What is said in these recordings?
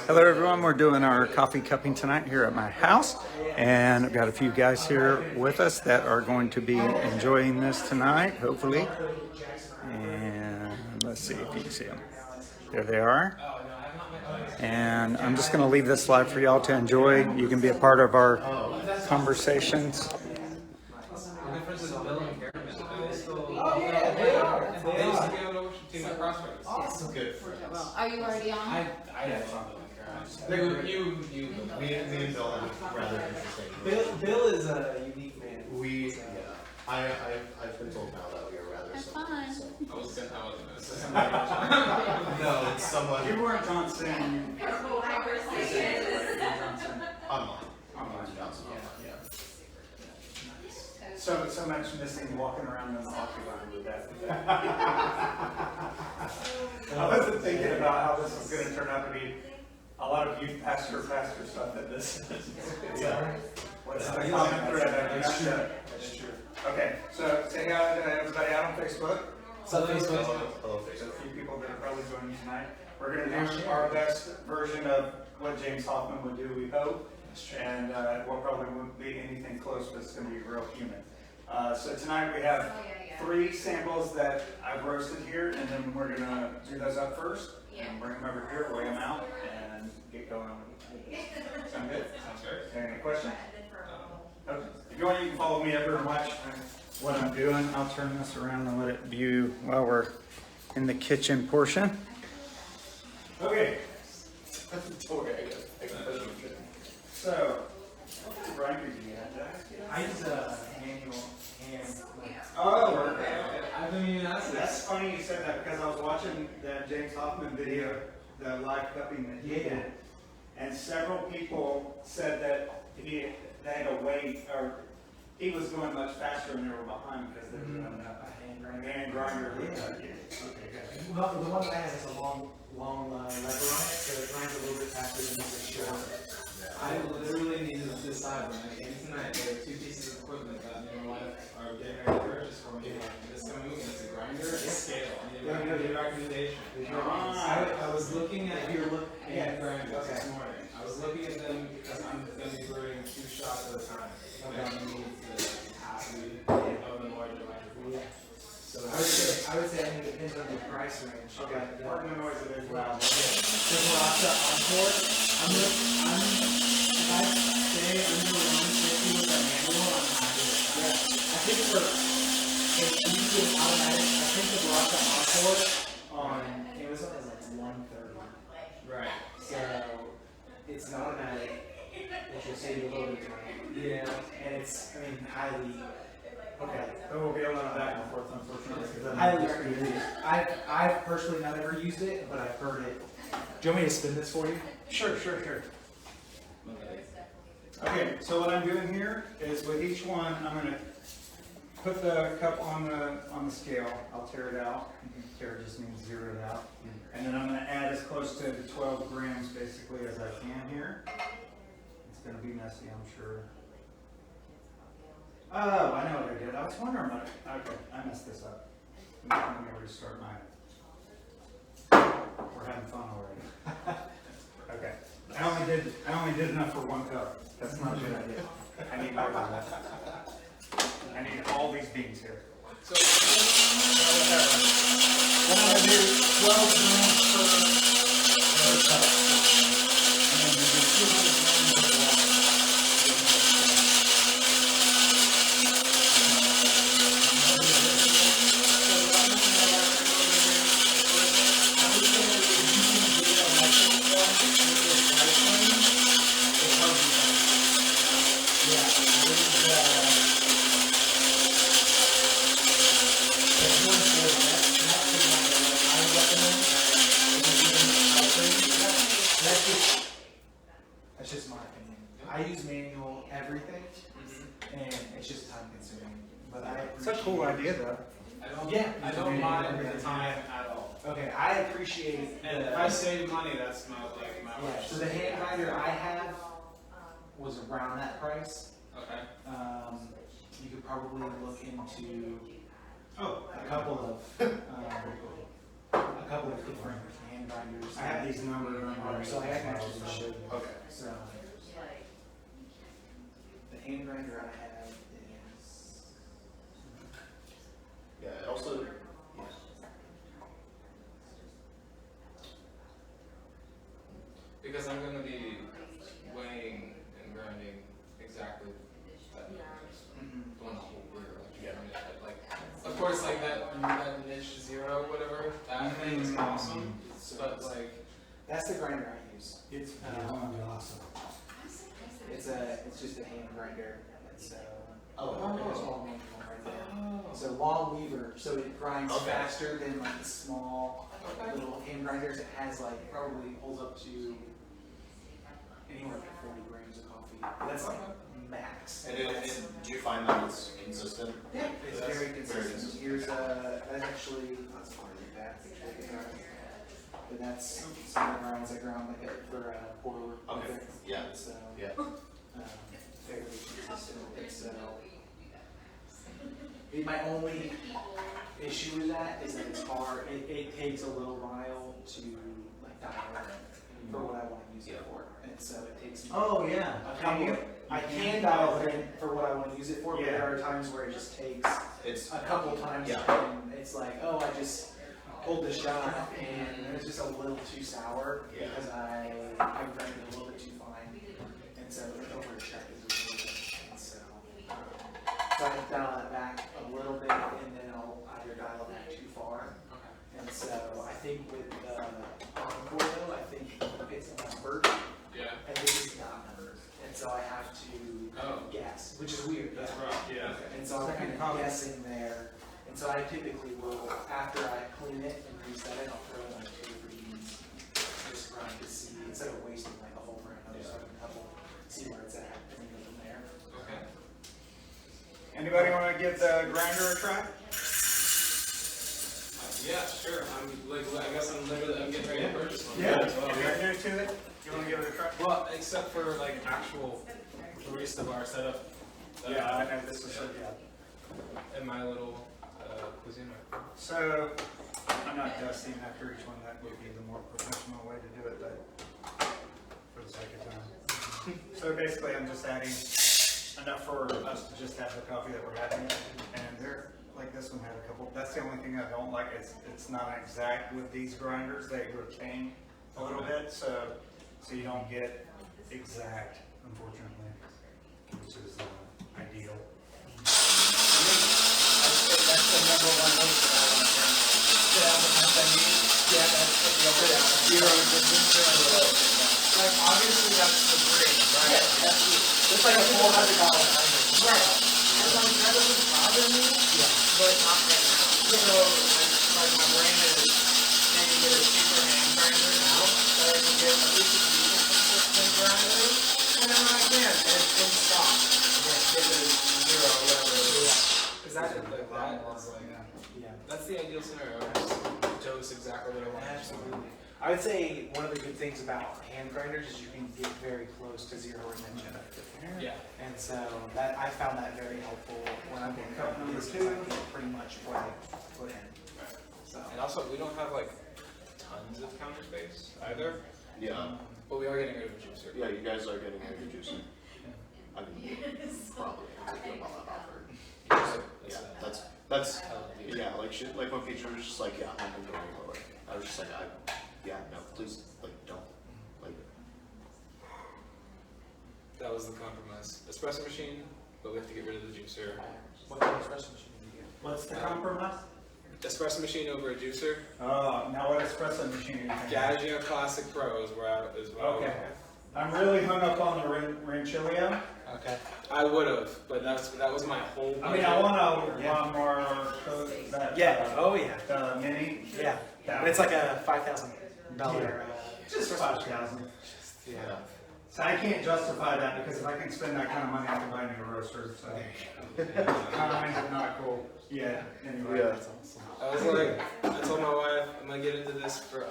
Hello everyone, we're doing our coffee cupping tonight here at my house, and I've got a few guys here with us that are going to be enjoying this tonight, hopefully. And let's see if you can see them. There they are. And I'm just going to leave this live for y'all to enjoy. You can be a part of our conversations. Awesome. Good. Well, are you already on? I you, me and Bill are rather interesting. Bill is a unique man. I've been told now that we are rather Have similar. fun. So. I wasn't gonna say. No, it's someone You weren't Johnson. online. Johnson. Yeah. So much missing walking around in the octagon with that. I wasn't thinking about how this was going to turn out to be a lot of youth pastor stuff that this is. Yeah. What's the common thread? That's true. Okay, so say hi to everybody out on Facebook. So Facebook. Hello, There's a Facebook. few people that are probably joining tonight. We're going to do our best version of what James Hoffman would do, we hope. And what probably wouldn't be anything close, but it's going to be real human. So tonight we have 3 samples that I've roasted here, and then we're going to do those up first, and bring them over here, weigh them out, and get going with this. Sound good? Sounds great. Any questions? Okay. If you want, you can follow me over and watch what I'm doing. I'll turn this around and let it view while we're in the kitchen portion. Okay. So, what grinder do you have, Jack? I use a manual hand. Oh, I've been using that. that's funny you said that because I was watching that James Hoffman video, the live cupping that he did, and several people said that they had to wait, or he was going much faster and they were behind because they were doing a hand grinder. Okay, good. Well, the one that I have is a long lever on it, so it grinds a little bit faster than the short. I literally needed to decide when I came tonight. There were 2 pieces of equipment that me and my wife are getting ready to purchase for me. This coming week, it's a grinder and a scale. I need a recommendation. I was looking at your grinders this morning. I was looking at them because I'm going to be brewing 2 shots at a time. I'm going to need the capacity of the larger grinder. So I would say it depends on the price range. Okay, pardon the noise, it is loud. The Razzo Encore, if I stay under 150 with that manual, I'm happy with that. I think if you do an automatic, I think the Razzo Encore on Amazon is like 130. right. So it's an automatic, which will save you a little bit of time. Yeah, and it's, highly. Okay. There will be a lot of back and forth, unfortunately. because Highly recommended. I've personally not ever used it, but I've heard it. Do you want me to spin this for you? Sure. Okay, so what I'm doing here is with each one, I'm going to put the cup on the scale. I'll tear it out. Tear just means zero it out. And then I'm going to add as close to 12 grams basically as I can here. It's going to be messy, I'm sure. Oh, I know what I did. I was wondering about it. Okay, I messed this up. Let me restart mine. We're having fun already. Okay. I only did enough for 1 cup. That's not a good idea. I need more than that. I need all these beans here. So then I'm gonna do 12 grams per cup. And then we do 200 grams of water. That's just my opinion. I use manual everything, and it's just time consuming. But I It's a appreciate. cool idea though. I don't mind the time at all. Okay, I appreciate. And if I save money, that's my Yeah. So the hand grinder I have was around that price. Okay. You could probably look into Oh, a couple of different hand grinders. I have these numbered on my. So I actually show you. Okay. So the hand grinder I have is. Yeah, it also, Because I'm gonna be weighing and grinding exactly that Mhm. one whole beer, like, of course, like that niche zero, whatever, that thing is awesome, but like, That's the grinder I use. It's awesome. It's just a hand grinder. And so Oh, there's okay. all manual right there. So long lever, so it grinds Okay. faster than like the small okay. little hand grinders. It has like probably holds up to anywhere up to 40 grams of coffee. That's like max. and do you find that it's consistent? Yeah, it's That's very very consistent. consistent. Here's that's actually that's part of that. But that's some of the grounds I ground like for pour. Okay. Yeah. So Yeah. fairly consistent. It's my only issue with that is that it's hard. It takes a little while to like dial in for what I want to use it for, and so it takes me Oh, yeah. a couple. I can dial it in for what I want to use it for, but Yeah. there are times where it just takes It's, a couple times, Yeah. and it's like, oh, I just pulled the shot, and it's just a little too sour Yeah. because I grained it a little bit too fine, and so it overextracted a little bit, and so I dial that back a little bit, and then I'll either dial it back too far, and so I think with the Encore though, I think it's numbered, Yeah, and this is not numbered, and so I have to guess, which is weird. that's rough, yeah. And so I'm kind of guessing there. And so I typically will, after I clean it and reset it, I'll throw in like 2 or 3 beans. Just grind to see, instead of wasting like a whole grind, I'll just have a couple, see where it's at, and then go from there. Okay. Anybody want to give the grinder a try? Yeah, sure, I guess I'm getting ready to purchase one. Yeah. as well. You're new to it? You want to give it a try? Well, except for like actual barista bar setup. Yeah, I know this is, yeah. In my little cuisine. So, I'm not dusting after each one, that would be the more professional way to do it, but for the sake of time. So basically, I'm just adding enough for us to just have the coffee that we're having, and they're, like this one had a couple, that's the only thing I don't like, it's not exact with these grinders, they retain a little bit, so you don't get exact, unfortunately, which is ideal. That's the number one host that I want to yeah, that's zero resistance. Like obviously that's the green, right? Yeah, absolutely. It's like a $400. Right. That doesn't bother me, but not right now. So like my brain is maybe get a cheaper hand grinder now, so I can get at least a decent consistent grinder, and then when I can, and it's in stock. If it's zero or whatever it is. Because that is like Yeah. that's the ideal scenario. I just dose exactly what I want. Absolutely. I would say one of the good things about hand grinders is you can get very close to zero retention. Yeah. And so that I found that very helpful when I'm getting Cup number because 2. I get pretty much what I put in. So And also, we don't have like tons of counter space either, yeah. but we are getting rid of a juicer. Yeah, you guys are getting a juicer. I mean, probably. I feel about that offer. Yeah, that's, yeah, like shit, like when Peter was just like, yeah, I'm not going lower. I was just like, yeah, no, please, like, don't. Like, That was the compromise. Espresso machine, but we have to get rid of the juicer. what kind of espresso machine do you get? What's the compromise? Espresso machine over a juicer. Now what espresso machine are you thinking? Gaggia Classic Pro is where I is what I would Okay. go. I'm really hung up on the Ranchilio. Okay. I would have, but that was my whole. I mean, I want one more, that, Yeah. Oh yeah. the mini. Yeah. That But it's like a $5,000. Just 5,000. Yeah. So I can't justify that because if I can spend that kind of money, I can buy a new roaster, so. Times are not cool yet, anyway. Yeah. I was like, I told my wife I'm gonna get into this for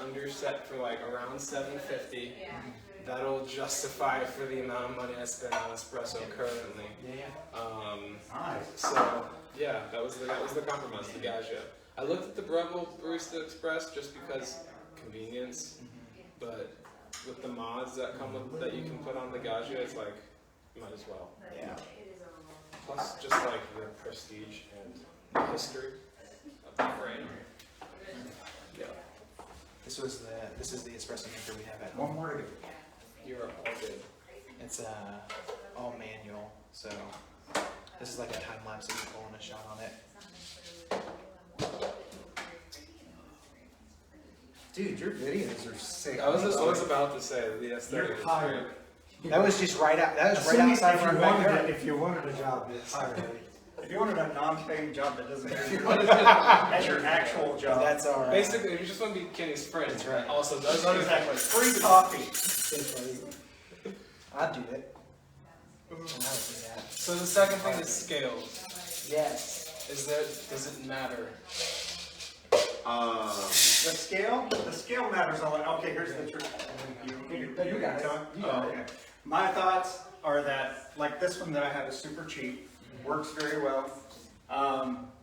like around $750. That'll justify for the amount of money I spend on espresso currently. Yeah. Nice. So yeah, that was the compromise, the Gaggia. I looked at the Breville Barista Express just because convenience, but with the mods that come with, that you can put on the Gaggia, it's like, you might as well. Yeah. Plus, just like the prestige and the history of the frame. Yeah. This is the espresso maker we have at One home. more to go. You're all good. It's all manual, so this is like a time lapse of you pulling a shot on it. Dude, your videos are sick. I was about to say the aesthetic. You're is hired. That was just right out. That was right Assuming outside if of our you wanted backyard. if you wanted a job, it's hired. If you wanted a non-paying job that doesn't pay you as your actual job. That's all right. Basically, you just want to be Kenny's friend. That's right. Also, does other Exactly. things. Free coffee. I'd do it. I would do that. So the second thing is scales. Yes. Does it matter? The scale matters a lot. Okay, here's the truth. You got it. Okay. My thoughts are that, like this one that I have is super cheap, works very well.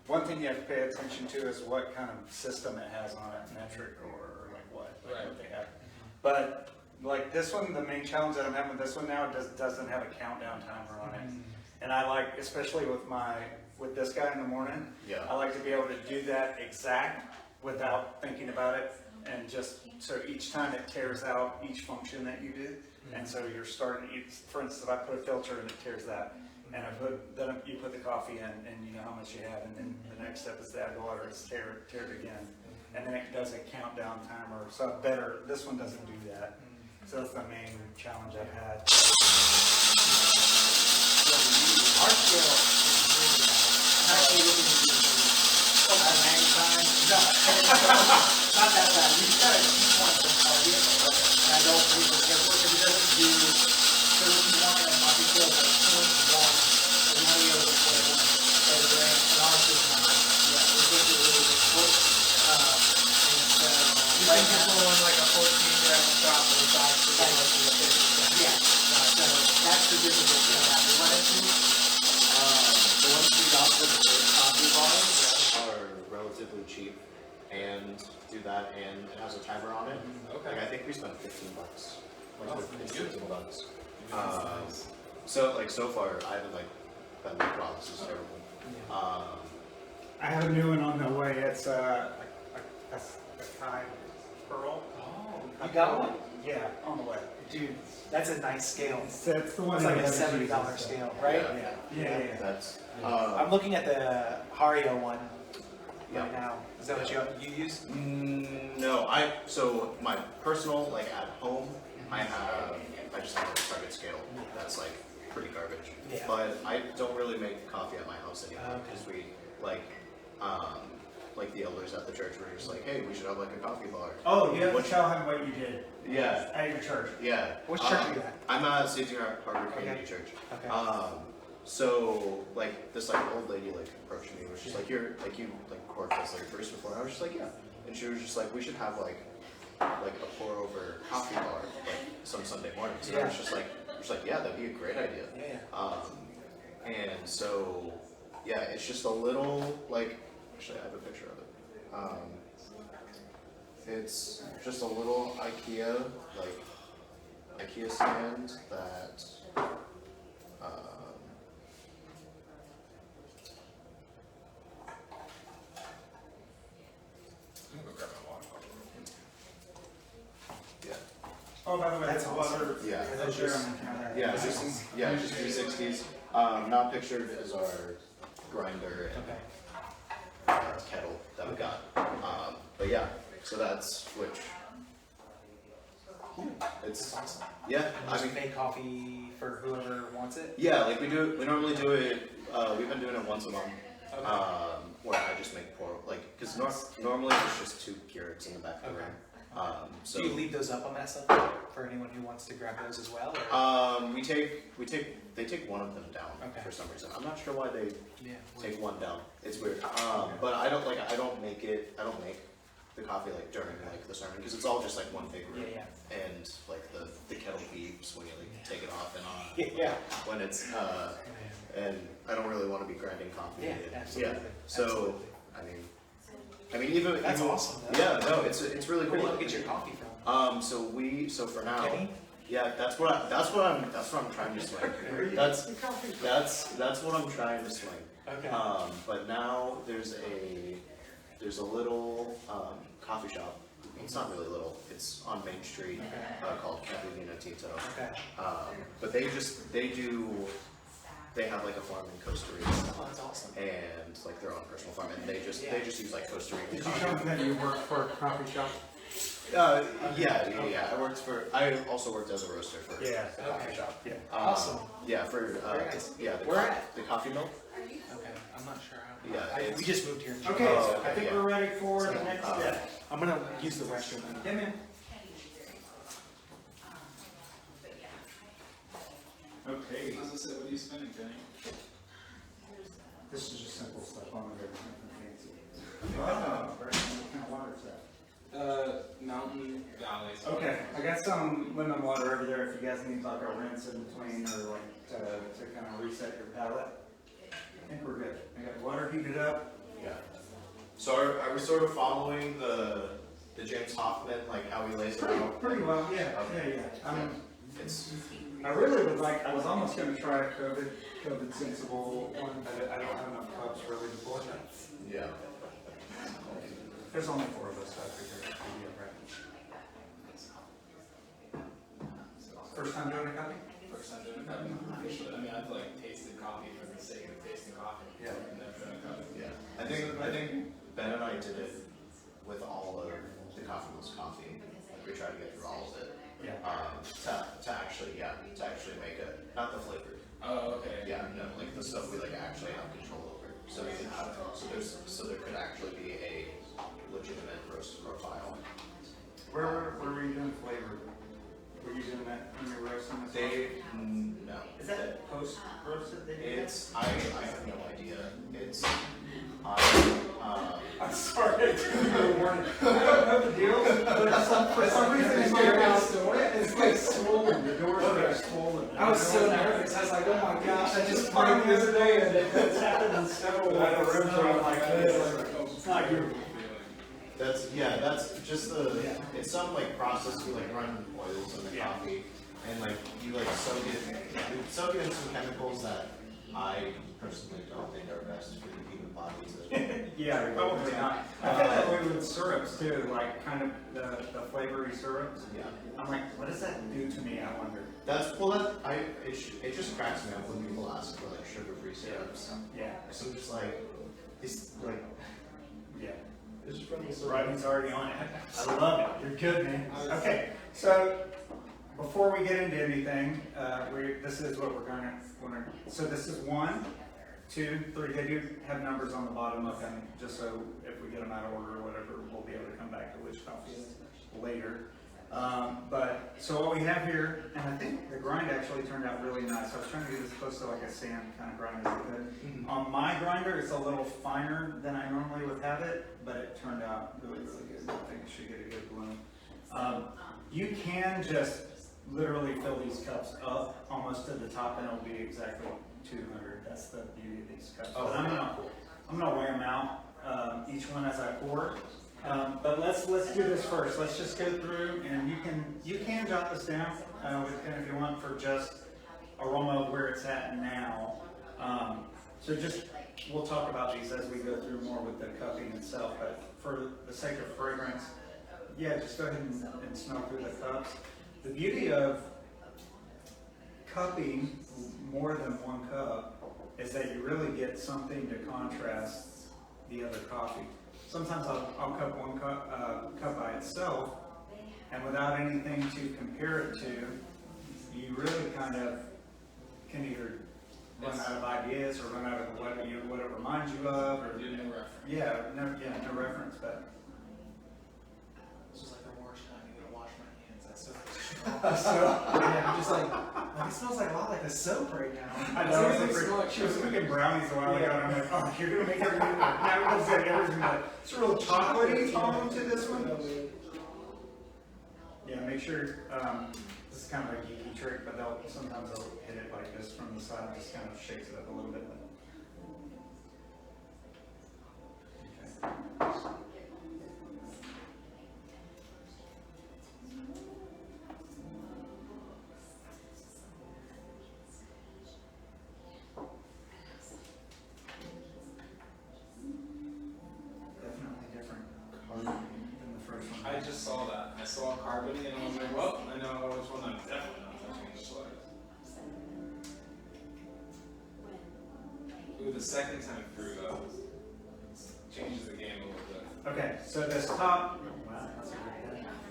One thing you have to pay attention to is what kind of system it has on it, metric or like what they have. But like this one, the main challenge that I'm having with this one now doesn't have a countdown timer on it. And I like, especially with this guy in the morning, Yeah. I like to be able to do that exact without thinking about it, and just so each time it tears out each function that you do, and so you're starting. For instance, if I put a filter and it tears that, and then you put the coffee in, and you know how much you have, and then the next step is to add water, it's tear it again, and then it does a countdown timer. So this one doesn't do that. So that's the main challenge I've had. Our scale is really bad. I'm actually looking to do hang time. No, not that bad. We just got a key point from Target, and I don't think it's gonna work if it doesn't do 31 and my scale is like 0.1, and one of the other 0.1. And ours does not. Yeah, it's just really difficult. You think you're pulling like a 14-gram shot, but it's actually like a 50. Yeah, so that's the difficulty I have to run into. The ones we got for the coffee bars are relatively cheap and do that, and it has a timer on it. Okay. Like I think we spent $15. Like Oh, $15. So far I haven't been like, wow, this is terrible. I have a new one on the way. It's a Thai pearl. Oh, you got one? Yeah, on the way. Dude, that's a nice scale. That's the one. It's like a everybody $70 uses. scale, right? Yeah. That's I'm looking at the Hario one Yeah. right now. Is that what you use? no, so my personal, like at home, I just have a Target scale that's like pretty garbage. Yeah. But I don't really make coffee at my house anymore because we like the elders at the church were just like, hey, we should have like a coffee bar. Oh, you have to What- tell him what you did Yeah, at your church. yeah. Which church are you at? I'm at St. Harbor Community Church. Okay. So like this old lady approached me, was just like, you corked this first before. I was just like, yeah. And she was just like, we should have like a pour over coffee bar some Sunday morning. So I was just like, yeah, that'd be a great idea. Yeah. And so yeah, it's just a little actually I have a picture of it. It's just a little IKEA stand that yeah. Oh, by the way, That's that's awesome. water. Yeah. That's your on the counter. Yeah, just 360s. Not pictured is our grinder and kettle that we got. But yeah, so that's which. It's yeah. I mean, Make coffee for whoever wants it. yeah, we normally do it. We've been doing it once a month. Where I just make pour because normally it's just 2 Keurigs in the back of the room. So Do you leave those up on that Sunday for anyone who wants to grab those as well? Or? they take one of them down for some reason. I'm not sure why they take one down. It's weird. But I don't make the coffee during the sermon because it's all just one big room. And the kettle beeps when you take it off and on. When it's and I don't really want to be grinding coffee. Yeah, absolutely. So Absolutely. I mean, I mean, even That's even- awesome, though. Yeah, no, it's really Where do cool. you get your coffee from? So for now, Kenny? yeah, that's what I'm trying to swing. That's what I'm trying to swing. Okay. But now there's a little coffee shop. It's not really little. It's on Main Street Okay. called Cappuccino Tito. Okay. But they have like a farm in Costa Rica Oh, that's awesome. and like their own personal farm, and they just use like Costa Rican Did you coffee. tell them that you work for a coffee shop? Yeah. I also worked as a roaster for Yeah. the coffee Okay. shop. Yeah. Awesome. Yeah, for Very nice. the the coffee milk. Okay, I'm not sure how. Yeah, We it's- just moved here. in Okay, January, so I think yeah. we're ready for the So, next step. I'm gonna use the restroom. Come in. Okay, I was gonna say, what are you spending, Kenny? this is just simple stuff on there, nothing fancy. Wow, what kind of water is that? Mountain Valley. Okay, I got some lemon water over there if you guys need like a rinse in between or like to kind of reset your palate. I think we're good. I got water heated up. Yeah. So are we sort of following the James Hoffman, like how he lays it out? Pretty well, yeah, Okay. yeah. It's I really would like, I was almost gonna try a COVID sensible one, but I don't have enough cups really to pour that. yeah. There's only 4 of us, so I figured it'd be alright. First time doing a coffee? First time doing a coffee. I mean, I've like tasted coffee for the sake of tasting coffee. Yeah. I've never done a coffee. Yeah. I think Ben and I did it with all of the Coffee Mills coffee. We tried to get through all of it. Yeah. To actually make it, not the flavor. Oh, okay. Yeah, no, like the stuff we like actually have control over. So we can have, so there could actually be a legitimate roast profile. Where were you doing flavor? Were you doing that when you were roasting this? No. Is that post roasted? They do that? I have no idea. I'm sorry, I didn't know the warning. I don't know the deal, but for some reason in my house, it's like swollen, the doors are swollen. I was so nervous. I was like, oh my gosh, I just Mine farted the other day, and it's happened in several other rooms where I'm like, it's not you. That's just it's some like process you like run oils in the Yeah. coffee and like you like soak it in some chemicals that I personally don't think are best for the human body to Yeah, probably not. I feel that way with syrups too, like kind of the flavory syrups. yeah. I'm like, what does that do to me, I wonder? It just cracks me up when people ask for like sugar-free syrups. Yeah, So I'm just like, it's like, yeah. it's just probably so Rodney's already on it. I love it. You're good, man. Okay, so before we get into anything, this is what we're gonna. So this is 1, 2, 3. They do have numbers on the bottom of them, just so if we get them out of order or whatever, we'll be able to come back to which coffee is later. But so what we have here, and I think the grind actually turned out really nice. I was trying to get this close to like a sand kind of grind as I could. On my grinder, it's a little finer than I normally would have it, but it turned out really, really good. I think it should get a good bloom. You can just literally fill these cups up almost to the top, and it'll be exactly 200. That's the beauty of these cups. Oh, But I'm gonna weigh them out, each one as I pour. But let's do this first. Let's just go through, and you can jot this down with pen if you want for just aroma of where it's at now. So we'll talk about these as we go through more with the cupping itself. But for the sake of fragrance, yeah, just go ahead and smell through the cups. The beauty of cupping more than 1 cup is that you really get something to contrast the other coffee. Sometimes I'll cup 1 cup by itself, and without anything to compare it to, you really kind of can either run out of ideas or run out of what it reminds you of, or Do no reference. no reference. But This was like the worst time I'm gonna wash my hands. That's so so I'm just like it smells like a lot like a soap right now. I know. It doesn't smell like She was sugar. cooking brownies a while ago, and I'm like, oh, you're gonna make everything. Now it's like everything. It's a real chocolatey tone to this one. Yeah, make sure. This is kind of a geeky trick, but sometimes they'll hit it like this from the side, just kind of shakes it up a little bit. Okay. and I was like, well, I know which one I'm definitely not touching this way. Ooh, the second time through though changes the game a little bit. Okay, so this top. Wow, that's a good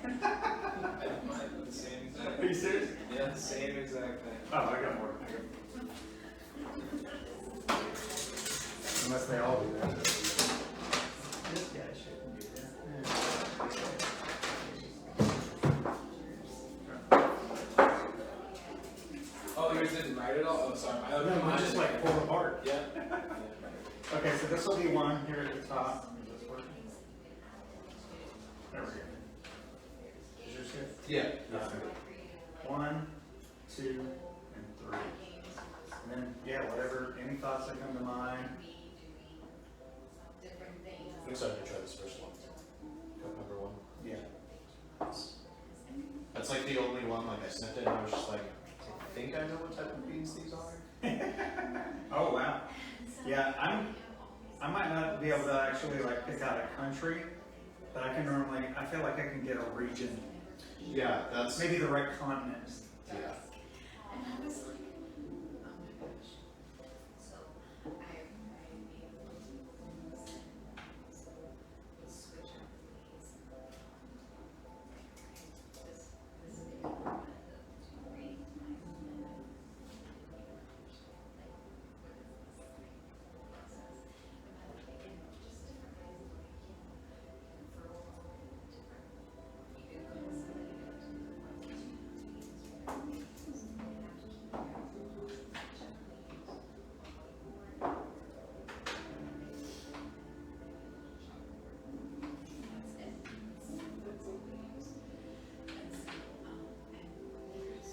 I did mine the same thing. Are thing. you serious? Yeah, same exact thing. Oh, I got more. Unless they all do that. This guy shouldn't do that. Oh, yours didn't write it all? Oh, sorry. No, we just like pull apart. Yeah. Okay, so this will be one here at the top. Is this working? There we go. Is yours good? Yeah. One, two, and three. And then, yeah, whatever, any thoughts that come to mind. I'm excited to try this first one. Cup number one. Yeah. That's like the only one, like I sent it and I was just like, I think I know what type of beans these are. Oh, wow. Yeah, I might not be able to actually like pick out a country, but I can normally, I feel like I can get a region, Yeah, that's, maybe the right continent. yeah.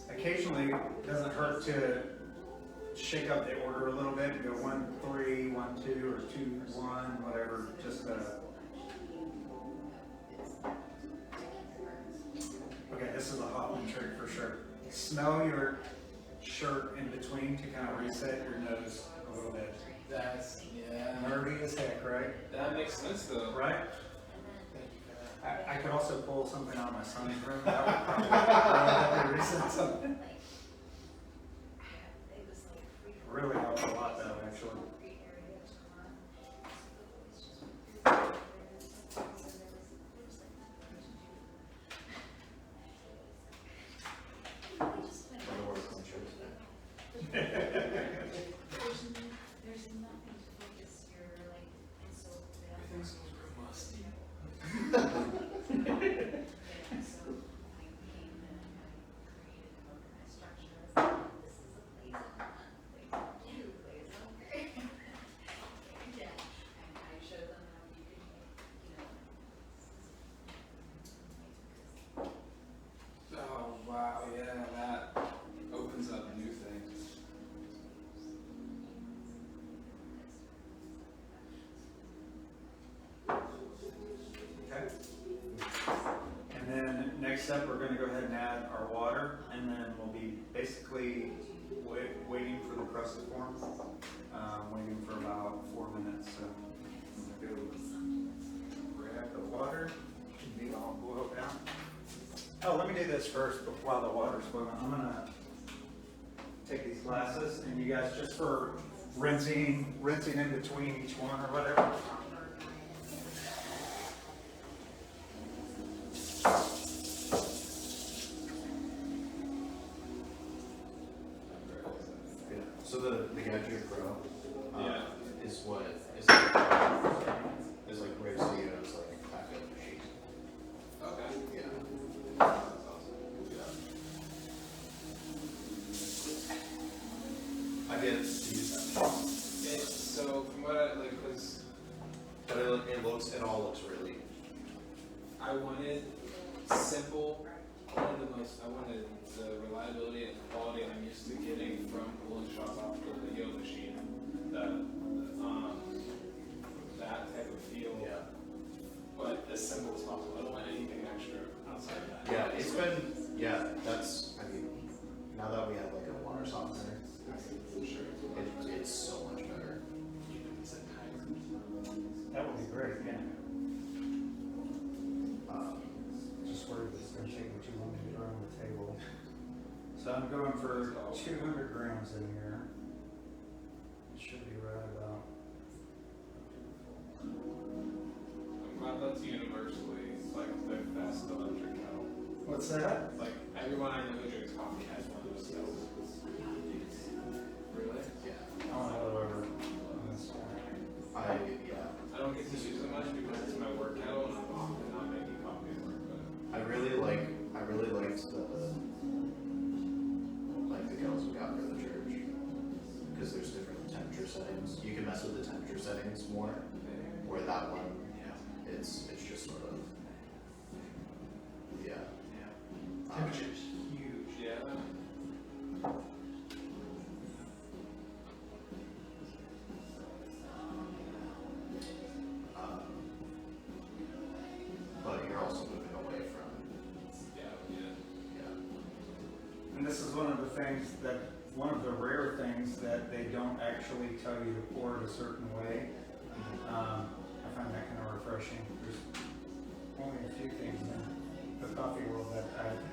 Occasionally, it doesn't hurt to shake up the order a little bit and go 1, 3, 1, 2, or 2, 1, whatever, just okay, this is a Hoffman trick for sure. Smell your shirt in between to kind of reset your nose a little bit. That's, yeah. Nerdy as heck, right? That makes sense though. Right? I could also pull something out of my son's room. That would probably reset something. Really helps a lot though, actually. Oh wow, yeah, that opens up new things. Okay. And then next up, we're going to go ahead and add our water, and then we'll be basically waiting for the crust to form. Waiting for about 4 minutes. So I'm going to go grab the water. It can be all boiled down. Oh, let me do this first while the water's boiling. I'm going to take these glasses, and you guys, just for rinsing in between each one or whatever. So the Gadget Pro, Yeah. is what is like Razzio's like backup machine. Okay. Yeah. That's awesome. I get to use that machine. So from what I like, cause But it all looks really. I wanted simple. I wanted the reliability and quality I'm used to getting from pulling shots off the Yo machine. That type of feel. Yeah. But as simple as possible. I don't want anything extra outside of that. Yeah, it's been, that's, I mean, now that we have like a water softener, Sure. it's so much better. That would be great, yeah. Just worried that it's gonna take me too long to get around the table. So I'm going for 200 grams in here. It should be right about. I'm glad that's universally like the best electric kettle. What's that? Like everyone I know who drinks coffee has one of those kettles. Really? Yeah. I don't know whatever. On this one. Yeah. I don't get to use it much because it's my work kettle and I'm often not making coffee at work, but I really liked the kettles we got for the church because there's different temperature settings. You can mess with the temperature settings more. Where that one, it's just sort of temperature's huge, yeah. But you're also moving away from And this is one of the rare things that they don't actually tell you to pour it a certain way. I find that kind of refreshing. There's only a few things in the coffee world that I've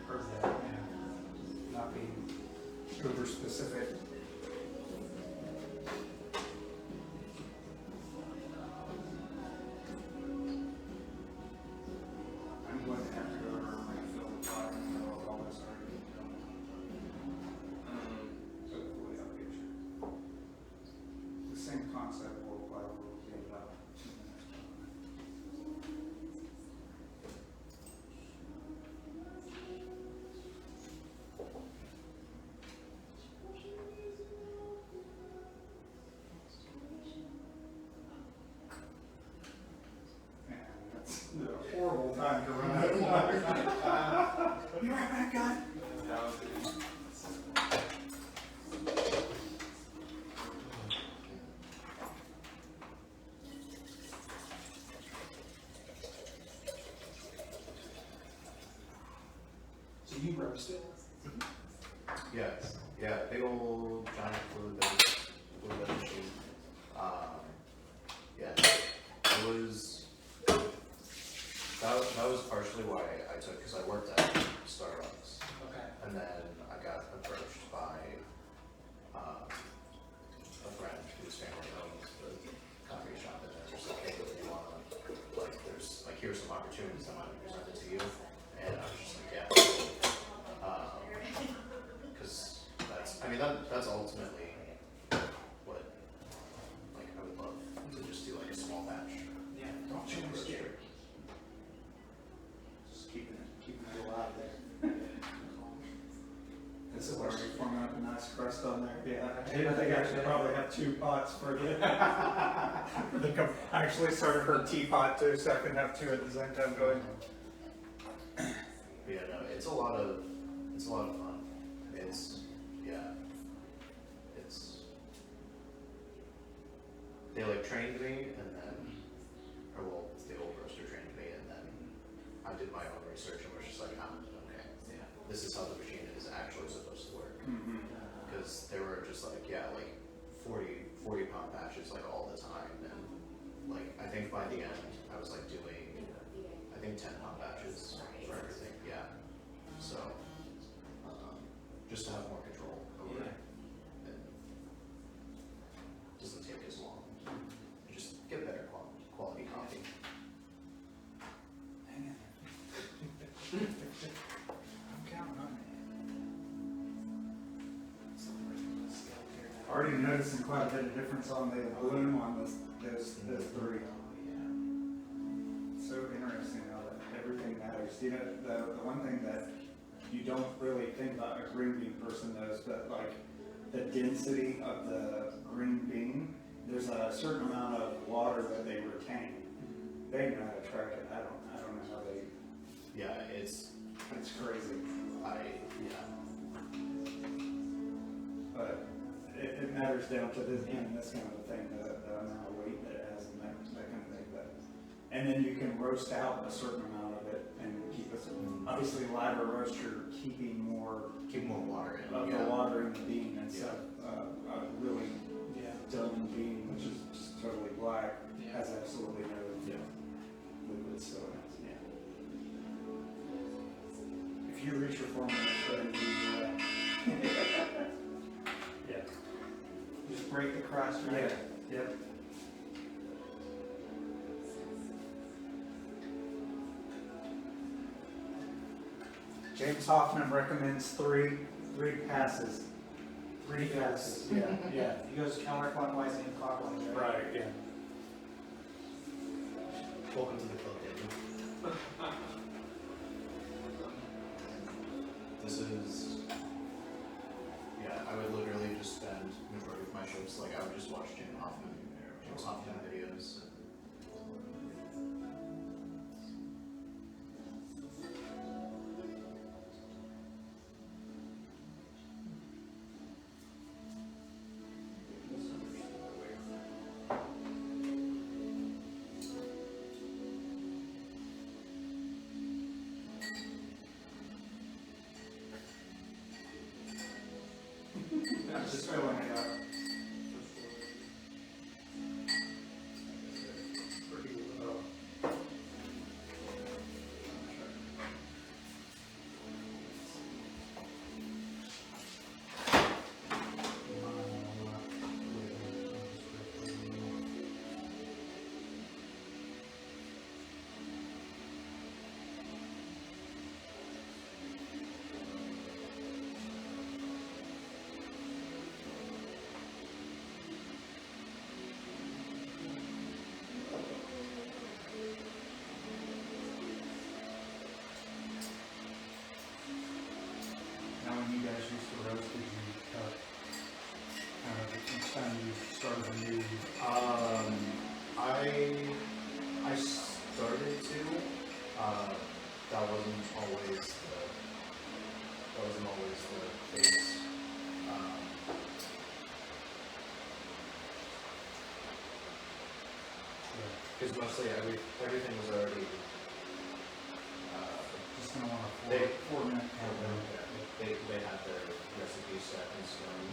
heard that, not being uber specific. I'm going to have to go over and refill the pot and all this already. Hopefully I'll get you. The same concept will apply will be about 2 minutes. And that's a horrible time to run out of water. You right back, guy? That was good. So you roast it? yeah, big old giant fluid bed machine. It was that was partially why I took because I worked at Starbucks. Okay. And then I got approached by a friend whose family owns the coffee shop, and they're just like, hey, do you want to, here's some opportunities I want to present it to you. And I was just like, yeah. Because that's ultimately what, I would love to just do a small batch. Yeah, don't you be scared. Just keeping it alive there. This is already forming up a nice crust on there. Yeah, I think I should probably have 2 pots for you. I actually started her teapot too, so I can have 2 at the same time going. Yeah, no, it's a lot of fun. They trained me, and then, the old roaster trained me, and then I did my own research and was just like, okay, this is how the machine is actually supposed to work. Because they were just 40 pound batches all the time, and I think by the end I was doing 10 pound batches for everything. Yeah. So just to have more control over it, and it doesn't take as long. You just get better quality coffee. Hang in. I'm counting on it. Already noticing quite a bit of difference on the bloom on those 3. So interesting how that everything matters. You know, the one thing that you don't really think about a green bean person knows, but the density of the green bean, there's a certain amount of water that they retain. They know how to track it. I don't know how they. Yeah, it's crazy. But it matters down to this kind of thing, the amount of weight that it has and that kind of thing. And then you can roast out a certain amount of it and keep it. Obviously, lighter roast, you're keeping more water in. of the water in the bean instead of a really done bean, which is just totally black, has absolutely no liquid. So If you reach your 4 minutes, go ahead and do that. Yeah. Just break the crust, right? Yeah, yep. James Hoffman recommends three passes. Three passes, yeah, yeah. He goes counterclockwise and clockwise, right? Right, yeah. Welcome to the club, David. This is, yeah, I would literally just spend majority of my shifts, like I would just watch James Hoffman videos. I'm just filling it up. Pretty low. Now, when you guys used to roast, did you cut kind of each time you started a new? I started to, that wasn't always the case. Because mostly everything was already, Just gonna want a They- 4 minute yeah, countdown. they had their recipe set in stone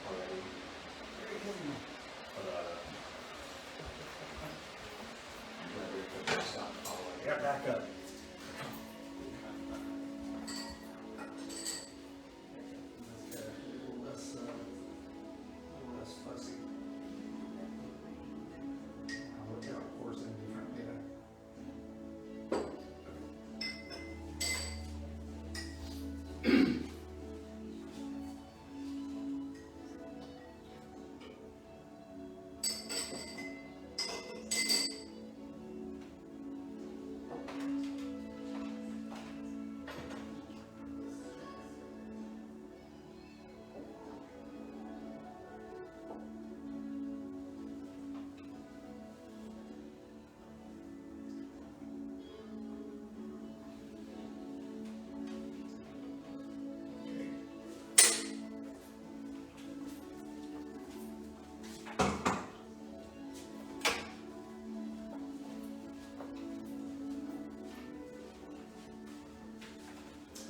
already. But, very quickly stopped following. Yeah, back up. That's good. A little less fuzzy. I'll look out pours in differently there.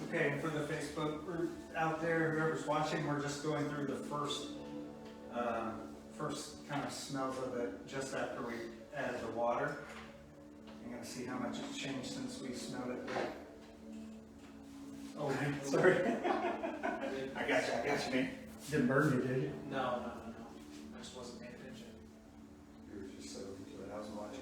Okay, and for the Facebook group out there, whoever's watching, we're just going through the first kind of smells of it just after we added the water. You're gonna see how much it's changed since we smelled it. Oh, sorry. I got you, man. Didn't burn you, did you? No. I just wasn't paying attention. You were just so into it, I was watching.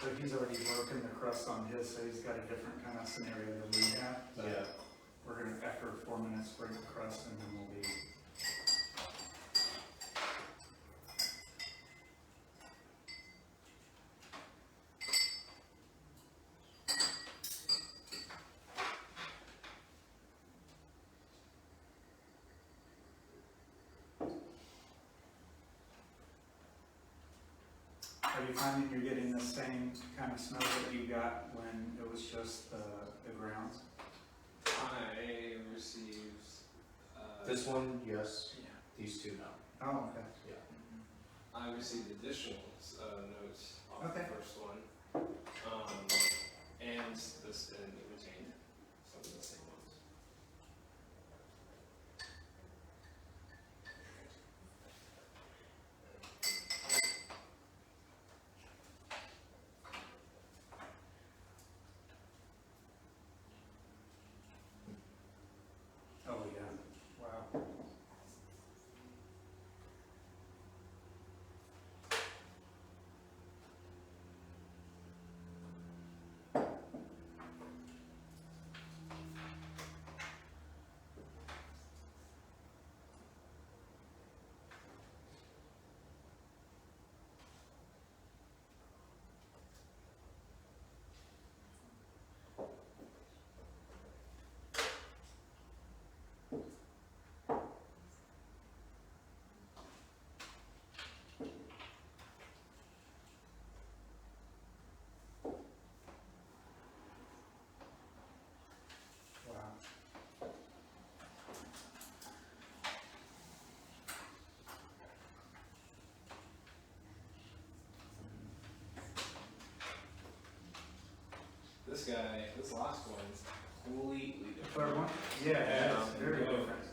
So he's already broken the crust on his, so he's got a different kind of scenario than we have. But Yeah. we're gonna, after 4 minutes, break the crust and then we'll be. Are you finding you're getting the same kind of smell that you got when it was just the grounds? This one, yes. These two, no. Oh, okay. I received additional notes off Okay. the first one, and this and retained some of the same ones. Oh, yeah. Wow. Wow. This guy, this last one's completely The different. third one? Yeah, Yeah, it's very yeah. different.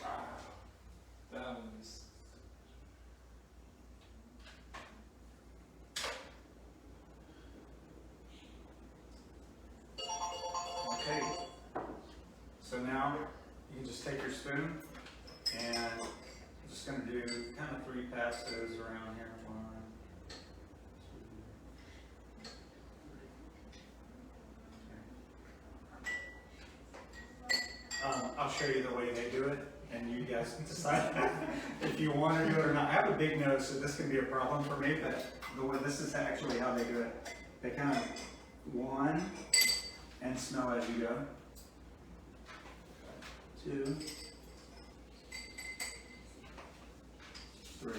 Wow. That one's. Okay. So now you can just take your spoon and I'm just going to do kind of 3 passes around here. 1, 2. I'll show you the way they do it, and you guys can decide if you want to do it or not. I have a big nose, so this can be a problem for me, but this is actually how they do it. They kind of 1 and smell as you go. 2, 3.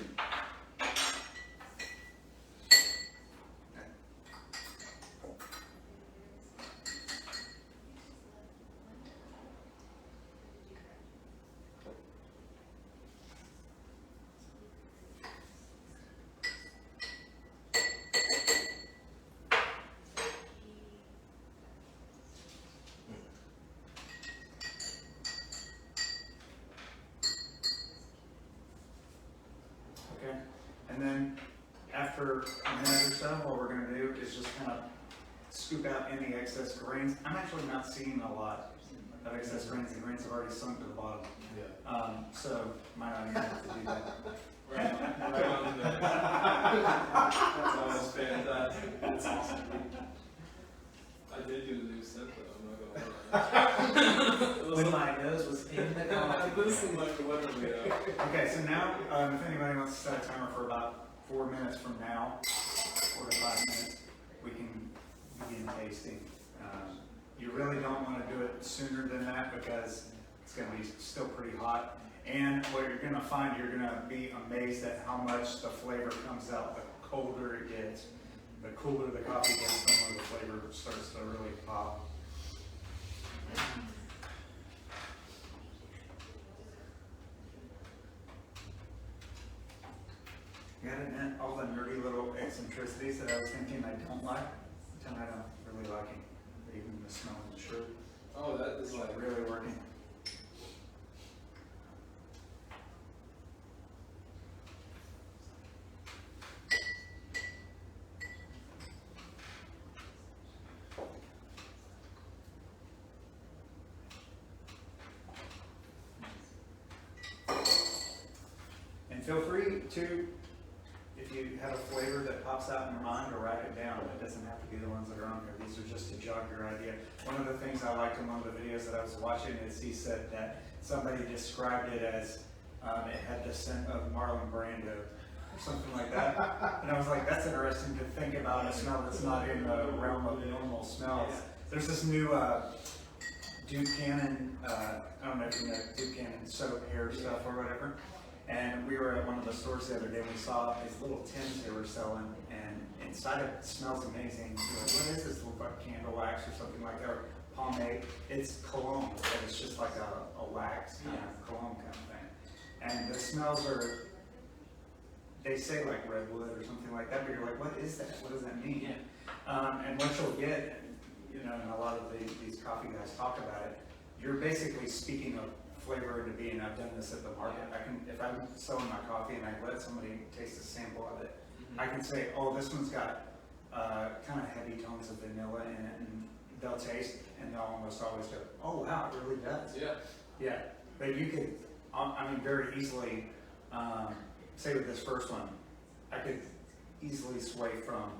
Okay, and then after a minute or so, what we're going to do is just kind of scoop out any excess grains. I'm actually not seeing a lot of excess grains. The grains have already sunk to the bottom. Yeah. So might not even have to do that. Right on the. That's almost fantastic. That's awesome. I did do the new step though, I'm not gonna lie. When my nose was in the coffee. This is like literally, Okay, so now if anybody wants to set a timer for about 4 minutes from now, 4 to 5 minutes, we can begin tasting. You really don't want to do it sooner than that because it's going to be still pretty hot. And what you're going to find, you're going to be amazed at how much the flavor comes out the colder it gets. The cooler the coffee gets, the more the flavor starts to really pop. You gotta admit, all the nerdy little eccentricities that I was thinking I don't like, tonight I'm really liking. Even the smell of the shirt, oh, that is like, really working. And feel free to, if you have a flavor that pops out in your mind, to write it down. It doesn't have to be the ones that are on here. These are just to jog your idea. One of the things I liked in one of the videos that I was watching is he said that somebody described it as it had the scent of Marlon Brando or something like that. And I was like, that's interesting to think about a smell that's not in the realm of normal smells. There's this new Duke Cannon, I don't know if you know Duke Cannon soap, hair stuff or whatever. And we were at one of the stores the other day and we saw these little tins they were selling, and inside it smells amazing. We're like, what is this? Look like candle wax or something like that, or pomade. It's cologne, but it's just like a wax kind of cologne kind of thing. And the smells are, they say like redwood or something like that, but you're like, what is that? What does that mean? And what you'll get, you know, and a lot of these coffee guys talk about it, you're basically speaking of flavor into being. I've done this at the market. I can, if I'm selling my coffee and I let somebody taste a sample of it, I can say, oh, this one's got kind of heavy tones of vanilla in it, and they'll taste, and they'll almost always go, oh wow, it really does. Yeah, but you could, I mean, very easily, say with this first one, I could easily sway from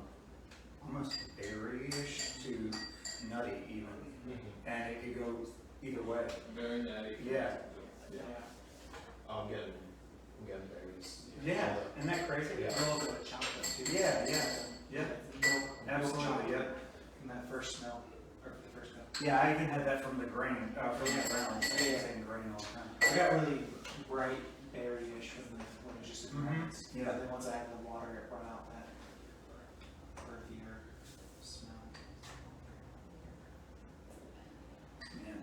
almost berry-ish to nutty even, and it could go either way. Very nutty. Yeah. I'm getting berries. Yeah, isn't that crazy? Yeah. A little bit of chocolate too. Yeah, absolutely, yeah. From that first smell, or the first cup. Yeah, I even had that from the grain, from the ground, saying grain all the time. I got really bright berry-ish when it was just in Mhm. moments. Yeah. And then once I added the water, it brought out that earthier smell. Man.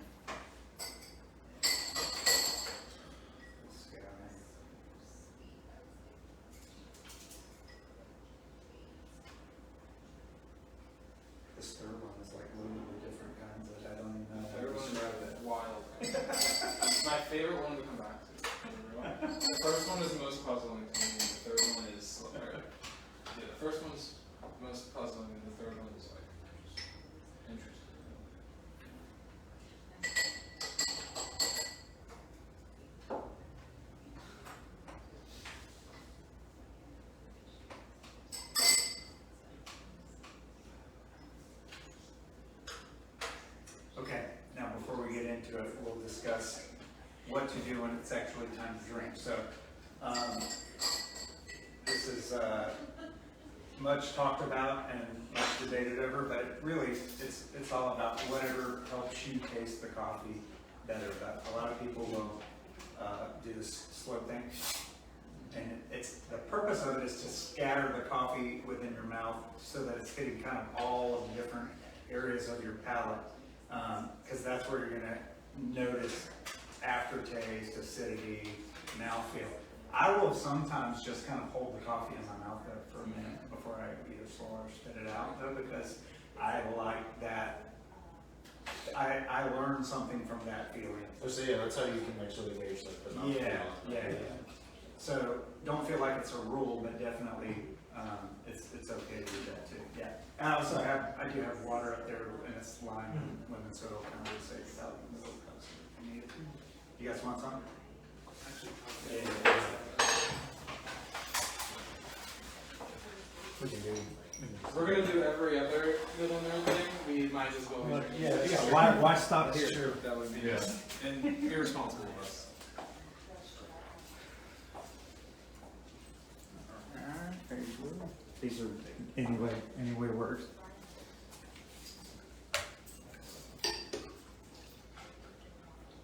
This guy. This third one is like literally different kinds that I don't even know how to Everyone's describe it. wild. It's my favorite one to come back to. The first one is the most puzzling to me, and the third one is, yeah, the first one's most puzzling, and the third one is like, interesting. Okay, now before we get into it, we'll discuss what to do when it's actually time to drink. So, this is much talked about and much debated over, but really, it's all about whatever helps you taste the coffee better. But a lot of people will do this slow thing, and the purpose of it is to scatter the coffee within your mouth so that it's hitting kind of all of the different areas of your palate. Because that's where you're going to notice aftertaste, acidity, mouthfeel. I will sometimes just kind of hold the coffee in my mouth for a minute before I either swallow or spit it out, though, because I like that. I learned something from that feeling. So yeah, that's how you can actually gauge like the mouth. Yeah. So don't feel like it's a rule, but definitely it's okay to do that too. Yeah. And I also I do have water up there, and it's lime and lemon, so it'll kind of say it's out in the little cups if you need it. You guys want some? Yeah. We can do. We're gonna do every other middle nerd thing, we might just go over. Why stop That's here? true, that would be, and irresponsible of us. Alright, very good. These are anyway words.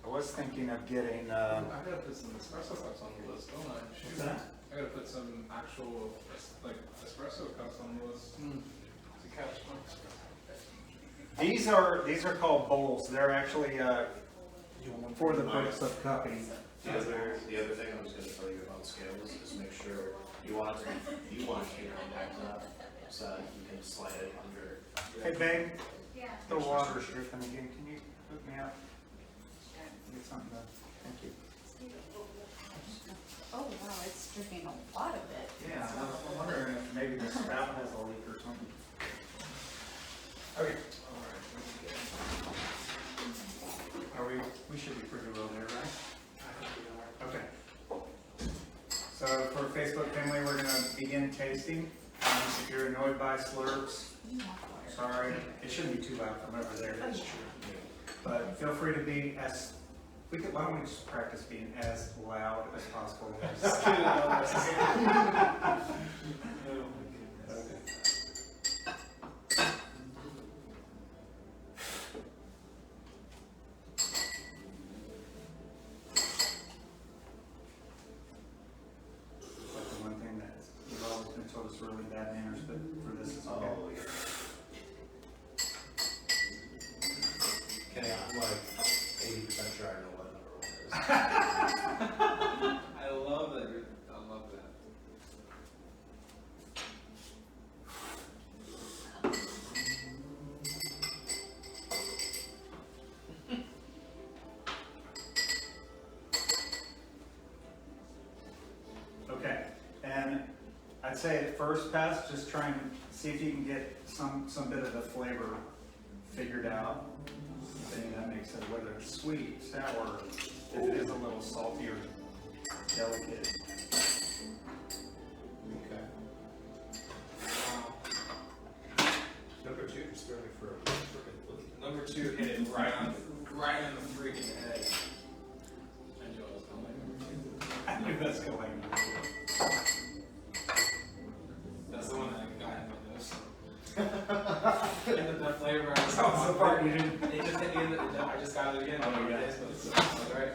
I was thinking of getting, I gotta put some espresso cups on the list, don't I? Shoot. what's that? I gotta put some actual, like, espresso cups on the list to catch my. These are called bowls. They're actually for the purpose of cupping. The other thing I was gonna tell you about scales is make sure you want it to be compact enough so that you can slide it under. Hey babe, the water's dripping again. Can you hook me up? Get something done. Thank you. Oh, wow, it's dripping a lot of it. Yeah, I'm wondering if maybe the spout has a leak or something. Okay. We should be pretty low there, right? Okay. So for Facebook family, we're gonna begin tasting. If you're annoyed by slurps, sorry, it shouldn't be too loud from over there. That's true. But feel free to be as, why don't we just practice being as loud as possible? Really bad manners, but for this it's okay. Oh, yeah. like 80% sure I know what number one is. I love that. I love that. Okay, and I'd say at first pass, just try and see if you can get some bit of the flavor figured out. If any of that makes sense, whether it's sweet, sour, if it is a little salty or delicate. Okay. Number two just threw me for a freaking loop. Number 2 hit it right on the freaking head. I knew I was going like number 2. I knew that's going. That's the one that got in my nose. And the flavor I was That was the part you didn't. It just hit me in the, I just got it again. Oh, yeah. It is, but it's alright.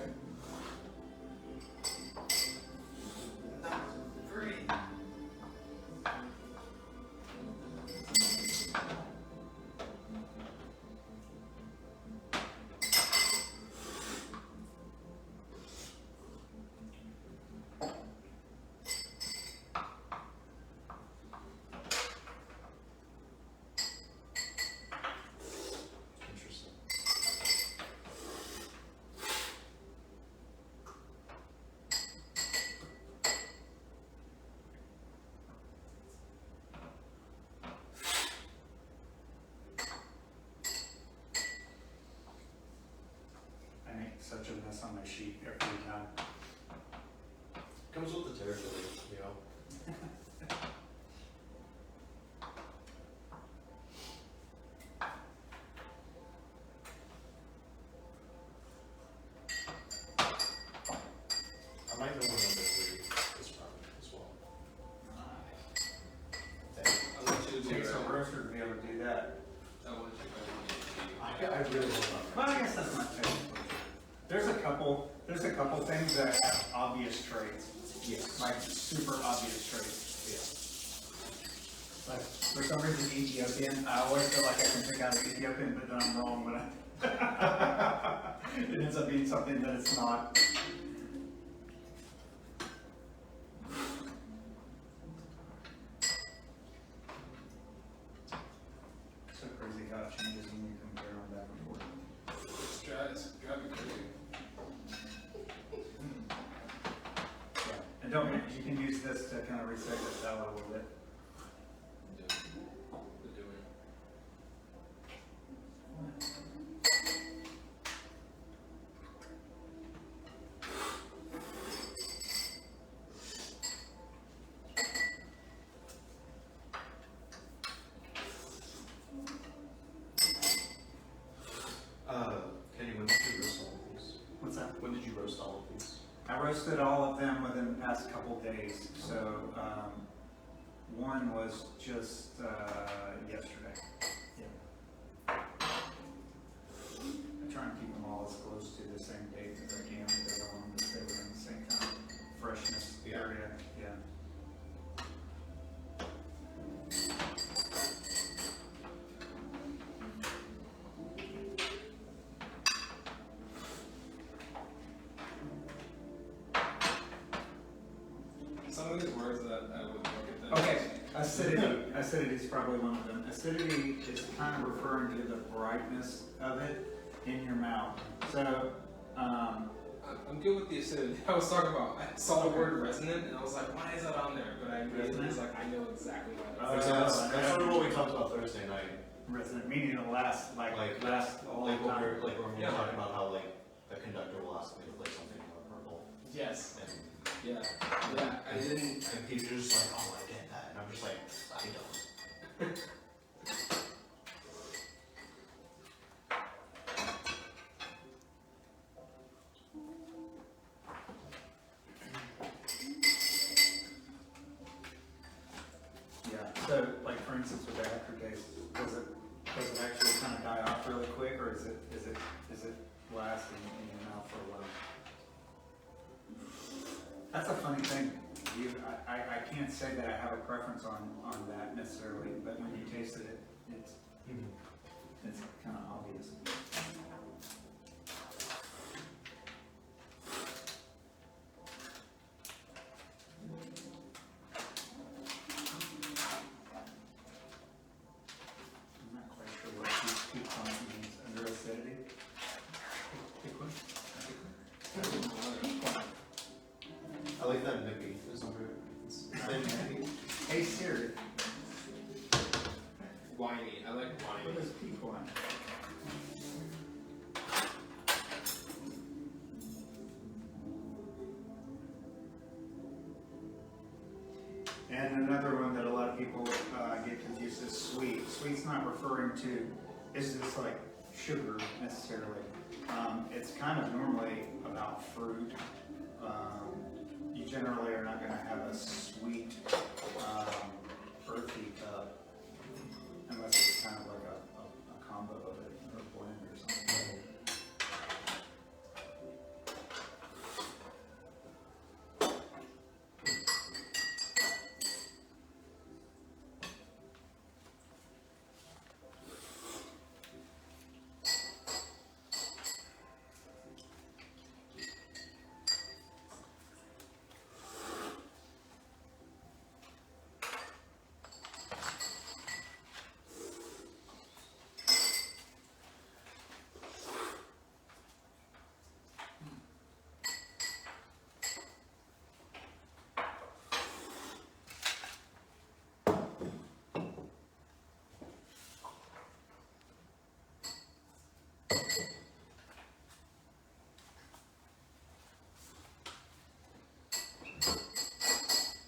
Interesting. I make such a mess on my sheet every time. Comes with the territory, you know. I might know where number 3 is from as well. I want you to do Takes a that. roaster to be able to do that. I want you I really don't know. Well, I guess that's not fair. There's a couple things that have obvious traits, Yes. like super obvious traits. Yeah. Like, for some reason, Ethiopian, I always feel like I can pick out Ethiopian, but then I'm wrong when it ends up being something that it's not. So crazy how it changes when you compare them back and forth. It's driving me crazy. And don't, you can use this to kind of reset the style a little bit. Kenny, when did you roast all of these? What's that? When did you roast all of these? I roasted all of them within the past couple days, so, one was just, yesterday. I try and keep them all as close to the same date as I can, because I want them to stay within the same kind of freshness Yeah. area, yeah. Some of these words that I would look at them. Okay, acidity is probably one of them. Acidity is kind of referring to the brightness of it in your mouth. So, I'm good with the acidity. I was talking about, I saw the word resonant and I was like, why is that on there? But I immediately was like, I know exactly why that's That's sort of what we talked about Thursday night. resonant, meaning it'll last, last a long Like when time. we Yeah. were talking about how like a conductor will ask me to play something more purple. Yes. And Yeah. Yeah. I didn't. And people are just like, oh, I get that. And I'm just like, I don't. Yeah, so like for instance with the aftertaste, does it actually kind of die off really quick, or is it last in your mouth for a while? That's a funny thing. I can't say that I have a preference on that necessarily, but when you tasted it, it's kind of obvious. I like that Mickey. It's under. It's Mickey. Hey Siri, Whiny. I like what whiny. is people on? And another one that a lot of people get confused is sweet. Sweet's not referring to, is this like sugar necessarily. It's kind of normally about fruit. You generally are not going to have a sweet, earthy cup unless it's kind of like a combo of it or a blend or something.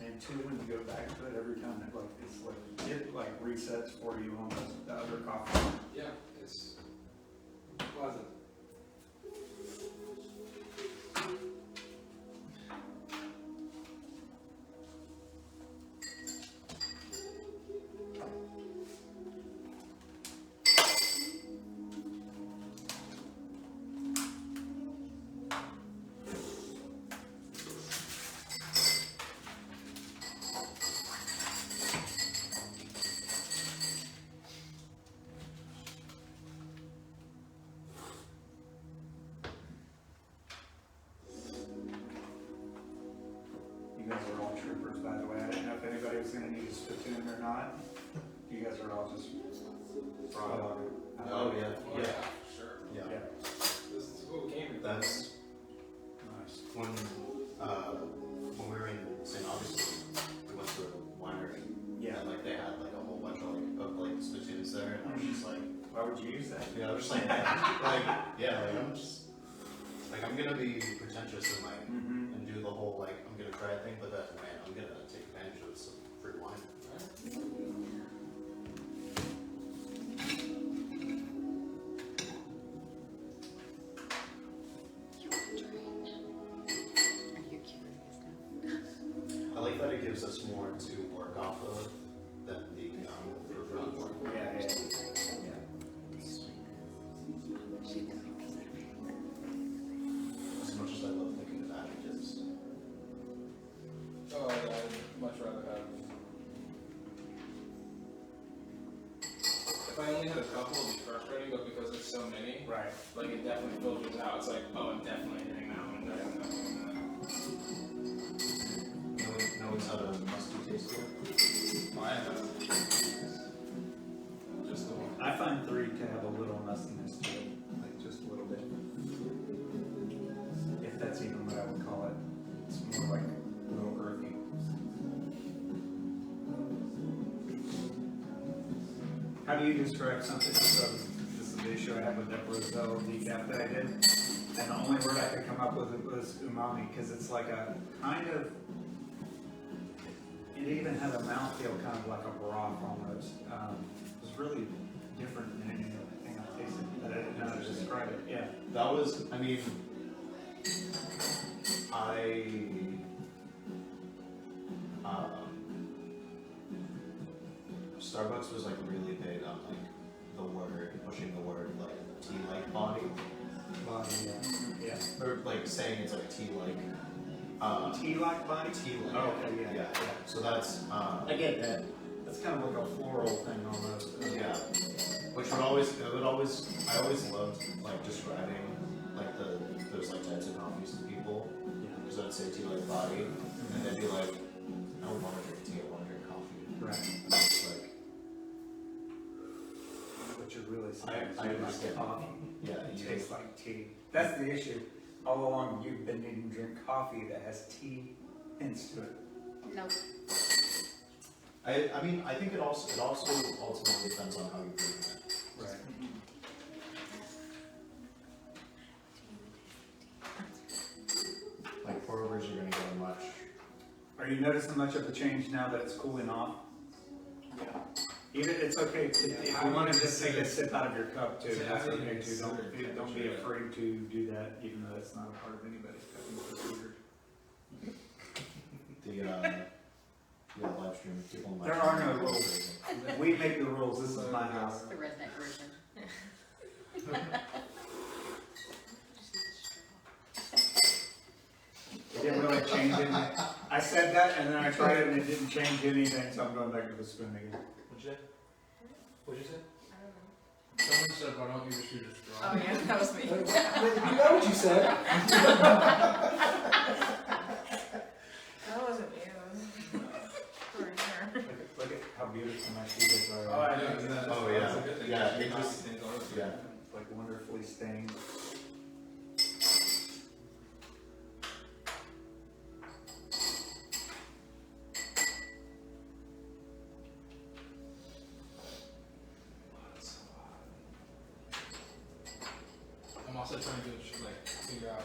And two, when you go back to it every time, it resets for you on the other coffee. Yeah, it's pleasant. You guys are all troopers, by the way. I didn't know if anybody was gonna need a spittoon or not. You guys are all just raw dog. Oh yeah. Oh, yeah, sure. Yeah. Yeah, This is what we came here. That's nice. when we were in St. Augustine, we went to a winery. Yeah, And like they had like a whole bunch of spittoons there, and I was just like, why would you use that? yeah, I was just like, I'm gonna be pretentious and like Mm-hmm. and do the whole like I'm gonna try a thing, but then man, I'm gonna take advantage of some free wine. I like that it gives us more to work off of than the fruit one. Yeah, yeah. As much as I love thinking of adjectives. Oh, yeah, I'd much rather have. If I only had a couple, it'd be frustrating, but because there's so many, Right. like it definitely filters out. It's like, oh, I'm definitely hitting that one, definitely hitting that one. No one's had a musky taste to it. Oh, I have just the one. I find 3 to have a little mustiness to it, like just a little bit. If that's even what I would call it. It's more like a little earthy. How do you describe something? So this is the issue I had with that Razzo decaf that I did. And the only word I could come up with was umami, because it's like a kind of, it even had a mouthfeel kind of like a broth almost. It was really different than anything I've tasted, but I didn't know how to describe it. Yeah. That was, I mean, Starbucks was like really big on like the word, pushing the word like tea-like body, Body, yeah. or like saying it's like tea-like. Tea-like body? Tea-like. Oh, okay, yeah. So that's I get that. That's kind of like a floral thing almost. yeah. Which would always, I always loved like describing like those like types of coffees to people. Because I'd say tea-like body, and they'd be like, I don't want to drink tea, I want to drink coffee. Right. And it's like, What you're really saying is I you like understand. coffee. yeah, It you tastes like tea. That's the issue. all along you've been needing to drink coffee that has tea hints to it. Nope. I mean, I think it also ultimately depends on how you brew it. Right. Like pour overs, you're gonna get a much. Are you noticing much of the change now that it's cooling off? Even, it's okay, if you want to just take a sip out of your cup too, that's okay too, don't be afraid to do that, even though that's not a part of anybody's cooking procedure. The live stream, people in live There stream are no are rules. crazy. We make the rules, this is my house. The redneck version. It didn't really change anything. I said that and then I tried it and it didn't change anything, so I'm going back to the spoon again. What'd you say? What'd you say? Someone said, why don't you just use a straw? Oh yeah, that was me. You know what you said. That wasn't me. For sure. Look at how beautiful my sheets are. Oh, I know. That's Oh, yeah. That's a good thing. Yeah, It it just- things are. Yeah. Like wonderfully stained. I'm also trying to figure out,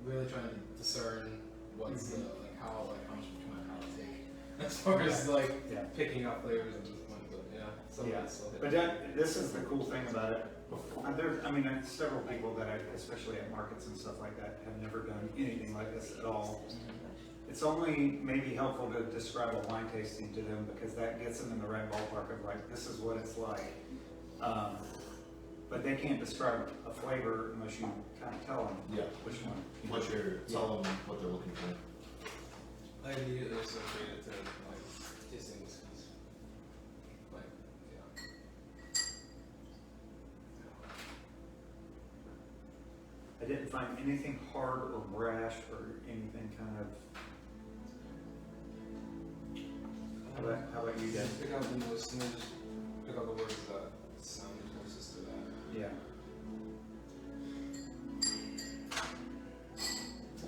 really trying to discern what's like how much can I take as far as Yeah. picking up flavors at this point. But yeah, some of Yeah. it's still But this is the cool thing about it. Several people that especially at markets and stuff like that, have never done anything like this at all. It's only maybe helpful to describe a wine tasting to them because that gets them in the right ballpark of like, this is what it's like. But they can't describe a flavor unless you kind of tell them Yeah. which one. Tell them what they're looking for. I immediately associate it to tasting whiskeys. Yeah. I didn't find anything hard or brash or anything kind of. How about you guys? Pick out the most, and then just pick out the words that sound closest to that. Yeah.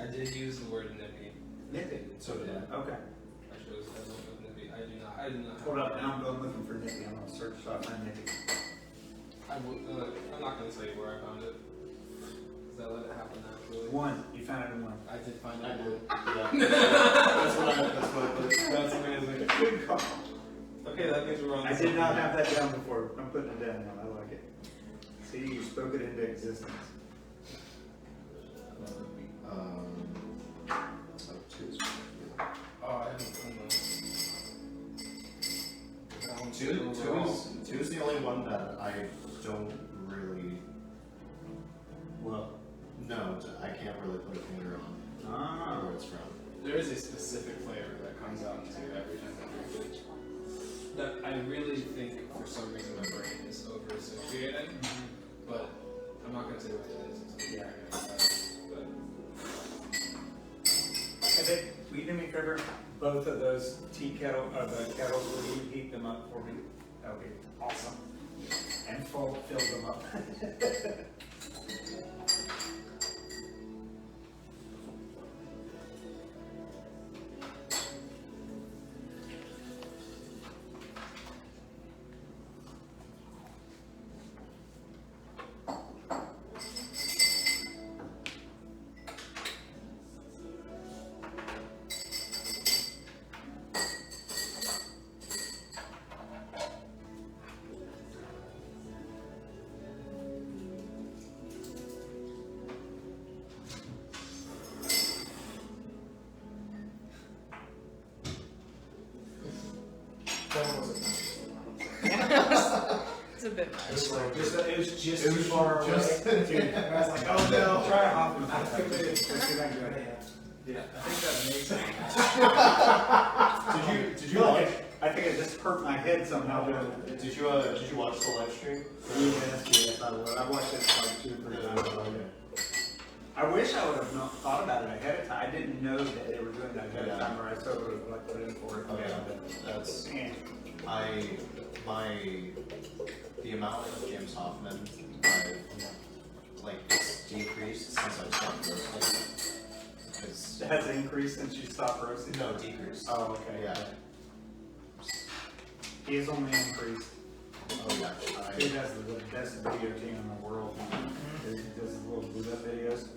I did use the word nippy. Nippy. So did I. Okay. I chose nippy. I do not. Hold up, now I'm going looking for nippy. I'm gonna search so I find nippy. I'm not gonna tell you where I found it. Cause I let it happen naturally. One. You found it in one. I did find I it. did. Yeah. That's what I put. That's amazing. Good call. Okay, that means we're on. I the did same not page. have that down before. I'm putting it down now. I like it. See, you spoke it into existence. Two is Oh, I haven't done those. Two is the only one that I don't really. Well, no, I can't really put a finger on where it's from. There is a specific flavor that comes out into every time I drink it. That I really think for some reason my brain is over associating, but I'm not gonna say what it is until you hear it. But I think, will you do me a favor? Both of those the kettles, will you heat them up for me? That would be awesome. And fill them up. It's a bit much. It was just too far away. Dude, I was like, oh no, I'll try a Hoffman. I picked it. Let's see if I can do it. yeah, I think that makes sense. Did you watch? I think it just hurt my head somehow. Did you watch the live stream? Yes, I would. I watched it like 2 or 3 times. I wish I would have thought about it ahead of time. I didn't know that they were doing that ahead of time, or I so would have put in for it. Oh, yeah. But That's man, the amount of James Hoffman I've decreased since I stopped roasting. Because, It has increased since you stopped roasting? no, decreased. Oh, okay. Yeah. He has only increased. Oh, yeah. He has the best video team in the world. He does his little boot up videos.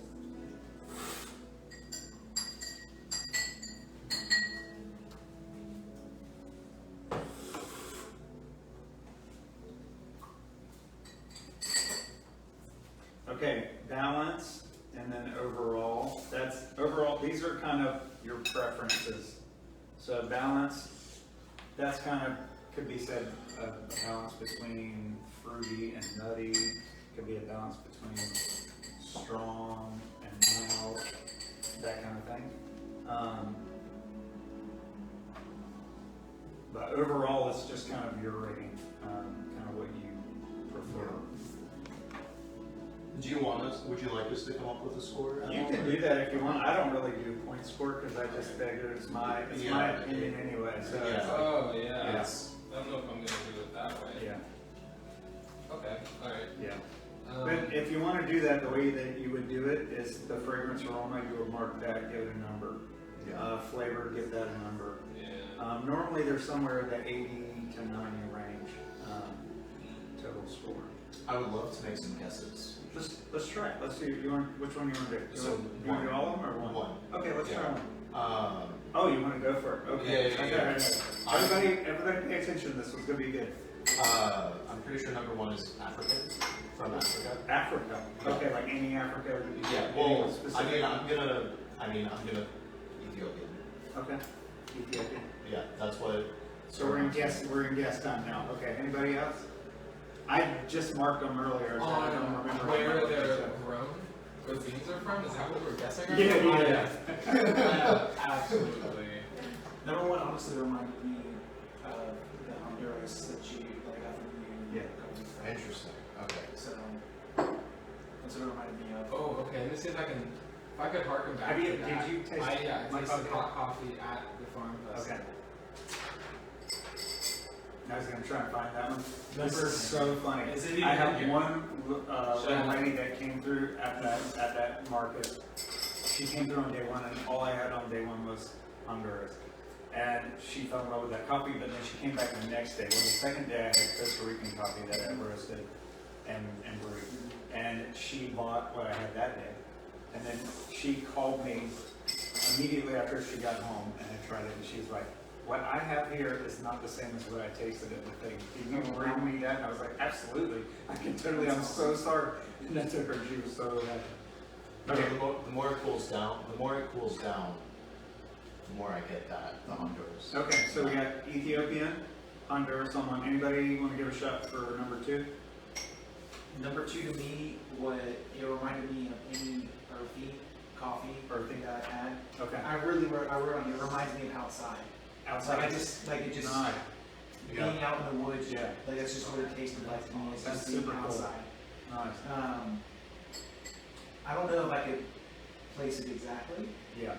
Okay, balance, and then overall. Overall, these are kind of your preferences. So balance, that's kind of, could be said a balance between fruity and nutty. Could be a balance between strong and mild, that kind of thing. But overall, it's just kind of your rating, kind of what you prefer. Do you want us, would you like us to come up with a score? You can do that if you want. I don't really do point score because I just figure it's my opinion anyway. So Yeah. Oh, yeah. Yes. I don't know if I'm gonna do it that way. yeah, Okay, alright. yeah. But if you want to do that, the way that you would do it is the fragrance aroma. You would mark that, give it a number. Flavor, give that a number. Yeah. Normally, they're somewhere in the 80 to 90 range total score. I would love to make some guesses. Let's try it. Let's see. Which one you want to do? So, you want to do all of them or one? One. Okay, let's try Yeah. one. Oh, you want to go for it? Okay. Yeah. Okay. Everybody pay attention. This was going to be good. I'm pretty sure number one is African, from Africa. Africa. Okay, like any Africa. Yeah, Any well, specific? I'm gonna Ethiopian. Okay. Ethiopia. Yeah, that's what. So we're in guess time now. Okay. Anybody else? I just marked them earlier. So I don't remember Where they're grown, where the beans are from, is that what we're guessing? Or Yeah. Absolutely. Number one honestly reminded me of the Honduras that you like got from you. Yeah. Interesting. Okay. So that's what it reminded me of. Oh, okay, let me see if I could harken back Have you- to that. did you taste I my tasted coffee? hot coffee at the farm festival. Okay. I was gonna try and find that one. This Number- is so funny. Is it I even have here? one Should little I- lady that came through at that market. She came through on day one, and all I had on day one was Honduras. And she fell in love with that coffee, but then she came back the next day. Well, the second day I had Costa Rican coffee that I roasted and brewed. And she bought what I had that day. And then she called me immediately after she got home and I tried it, and she was like, "What I have here is not the same as what I tasted at the thing. Can you bring me that?" And I was like, "Absolutely. I can totally, I'm so sorry." And I took her, she was so happy. Okay. The more it cools down, the more I get that, the Honduras. Okay, so we got Ethiopian, Honduras on one. Anybody want to give a shot for number two? Number two to me, it reminded me of any earthy coffee that I had. Okay. I wrote on it, it reminds me of outside. Outside. Like it just Nice. being out in the woods. Yeah. Like that's just what it tasted like to me. It's That's just being super cool. outside. Nice. I don't know if I could place it exactly. Yeah.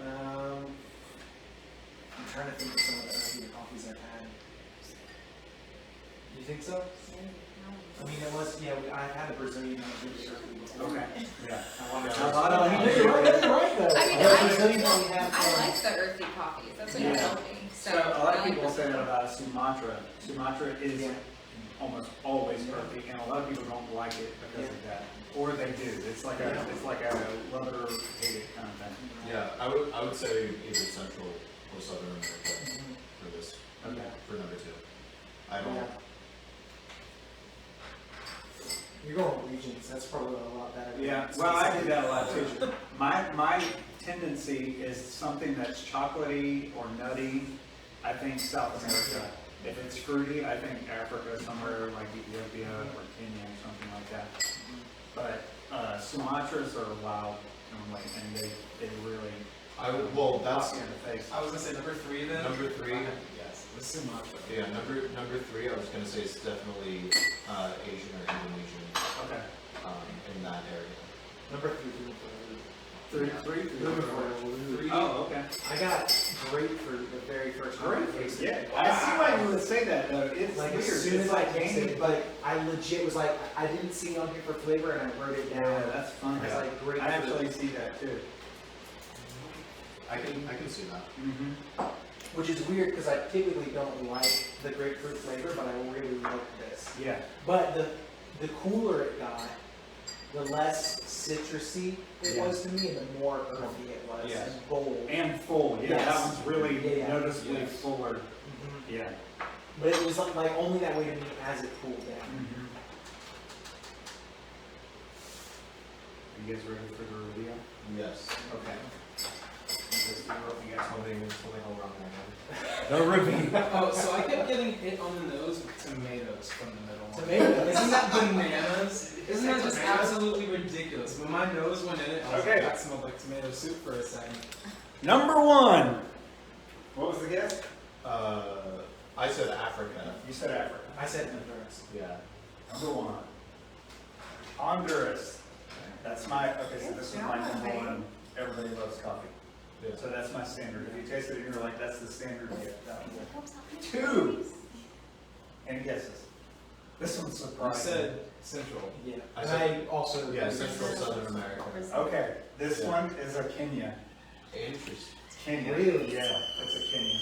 I'm trying to think of some of the earthier coffees I've had. You think so? I mean, it was, I've had a Brazilian that was really earthy before. Okay. Yeah. I want to Yeah. You're right though. I mean, The Brazilian that we have I from- like the earthy coffees, that's what you Yeah. told me. So a lot of I like people the- say that about Sumatra. Sumatra is Yeah. almost always earthy, and a lot of people don't like it because of that. Or they do. It's like a love it or hate it kind of thing. Yeah, I would say either Central or Southern America for this, Okay. for number two. I don't. Yeah. You're going with regions, that's probably a lot better. Yeah, well, I do that a lot too. My tendency is something that's chocolatey or nutty. I think South America. If it's fruity, I think Africa, somewhere like Ethiopia or Kenya or something like that. But Sumatras are wild, and they really That's pop you in the face. I was gonna say number three then. number three. Yes, the Sumatra. Yeah, number three. I was gonna say it's definitely Asian or Indonesian Okay. in that area. Number three. Three? Three. Oh, okay. I got grapefruit the very first time. I tasted it. Yeah. I see why you would say that though. It's Like weird. as soon It's as I like tasted candy, it, but I legit was like, I didn't see it on here for flavor and I wrote it down. Yeah, that's fun. I was like, grapefruit. I actually see that too. I can see that. Mm-hmm. Which is weird because I typically don't like the grapefruit flavor, but I really like this. Yeah. But the cooler it got, the less citrusy it Yeah. was to me, and the more earthy it was Yeah. and bold. And full, yeah, Yes. that one's really Yeah. noticeably Yes. fuller. Mhm. Yeah. But it was like only that way to me as it cooled down. Mm-hmm. You guys ready for the reveal? Yes. Okay. Let's see what we got. Something all wrong there. The reveal. Oh, so I kept getting hit on the nose with tomatoes from the middle one. Tomatoes. Isn't that bananas? Isn't that just absolutely ridiculous? When my nose went in it, I was Okay. like, that smelled like tomato soup for a second. Number one. What was the guess? I said Africa. You said Africa. I said Honduras. Yeah. Number one. Honduras. That's my, okay, so this is my number one. Everybody loves coffee. Yeah. So that's my standard. If you taste it and you're like, that's the standard, you get that one. Two. Any guesses? This one's You surprising. said Central. Yeah. I And said- I also Yeah, Central Southern America. Okay, this Yeah. one is a Kenya. Interesting. It's Kenya. Really? Yeah, it's a Kenya.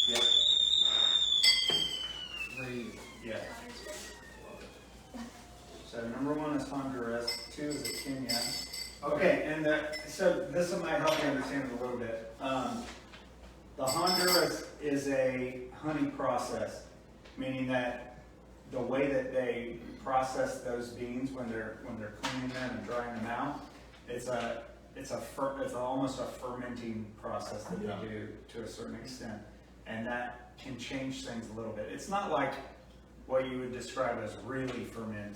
Yep. Three. Yeah. So number one is Honduras, two is a Kenya. Okay, and so this one might help you understand it a little bit. The Honduras is a honey process, meaning that the way that they process those beans when they're cleaning them and drying them out, it's almost a fermenting process that Yeah. they do to a certain extent, and that can change things a little bit. It's not like what you would describe as really ferment,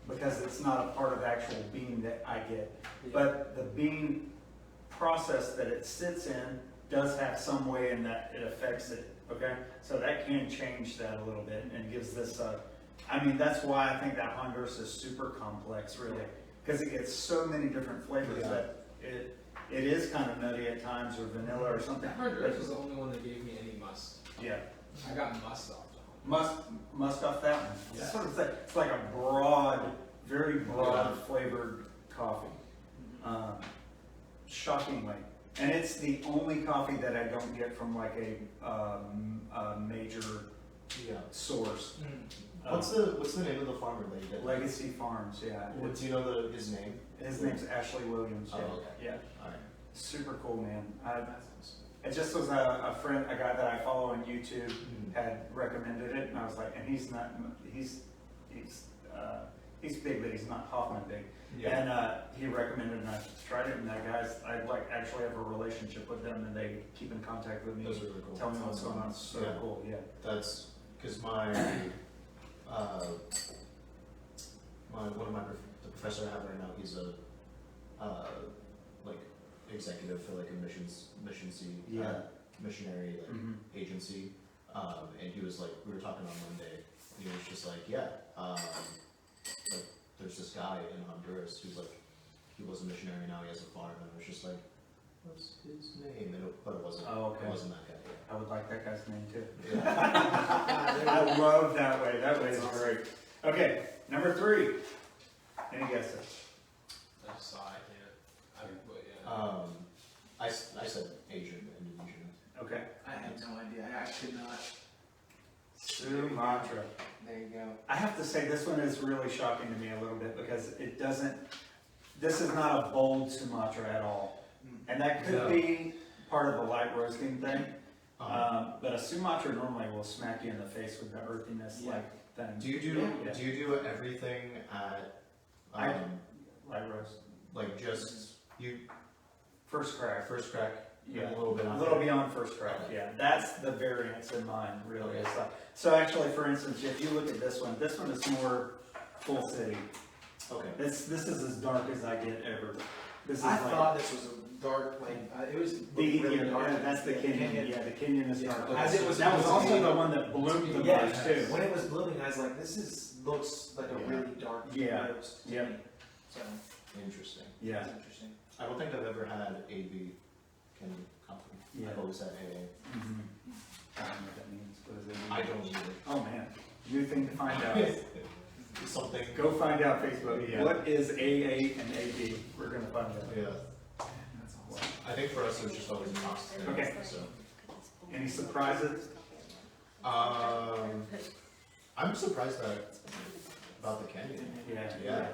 because it's not a part of the actual bean that I get. But the bean process that it sits in does have some way in that it affects it, okay? So that can change that a little bit and gives this that's why I think that Honduras is super complex, really, because it gets so many different flavors Yeah. that it is kind of nutty at times, or vanilla or something. Honduras was the only one that gave me any must. Yeah. I got must off the home. Must off that one. Yeah. That's what it's like. It's like a broad, very broad Yeah. flavored coffee. Shockingly. And it's the only coffee that I don't get from like a major Yeah. source. What's the name of the farmer that you did? Legacy Farms, yeah. Do you know his name? His name's Ashley Williams. Oh, Yeah. okay. Yeah. Alright. Super cool, man. It just was a friend, a guy that I follow on YouTube had recommended it, and I was like, and he's big, but he's not Hoffman big. Yeah. And he recommended, and I tried it, and that guy's, I like actually have a relationship with them, and they keep in contact with me, Those are really cool. tell me what's going on. It's so Yeah. cool, yeah. That's because the professor I have right now, he's a like executive for like a missionary like Mhm. agency, and he was like, we were talking on Monday, and he was just like, like there's this guy in Honduras who's like, he was a missionary, now he has a farm, and I was just like, what's his name? But it wasn't. Oh, okay. It wasn't that guy. I would like that guy's name too. Yeah. I love that way. That way is great. Okay, number three. Any guesses? I just saw it, but yeah. I said Asian, Indonesian. Okay. I have no idea. I could not. Sumatra. There you go. I have to say, this one is really shocking to me a little bit because it doesn't, this is not a bold Sumatra at all. And that could No. be part of the light roasting thing. Um, But a Sumatra normally will smack you in the face with the earthiness like thing. Do you do Yeah. do you do everything at Light roast. like just you First crack. first crack Yeah. a little bit A on little beyond first crack, yeah. That's the variance in mine, really. It's like, so actually, for instance, if you look at this one is more full city. Okay. This is as dark as I get ever. This is I like, thought this was a dark, like, it was the, really dark. that's the Kenyan, yeah, the Kenyan is dark. Yeah. As it was- That was also the one that bloomed the Yeah, most too. when it was blooming, I was like, looks like a Yeah. really dark Yeah. roast. to Yep. me. So, Interesting. Yeah, that's interesting. I don't think I've ever had AB Kenyan coffee. Yeah. I've always had AA. mhm. I don't know what that means. What does it mean? I don't either. Oh, man, new thing to find out. something. Go find out Facebook. Yeah. What is AA and AB? We're gonna find out. Yeah, That's awesome. I think for us it was just always a constant. Okay. So, Any surprises? I'm surprised about the canyon. Yeah.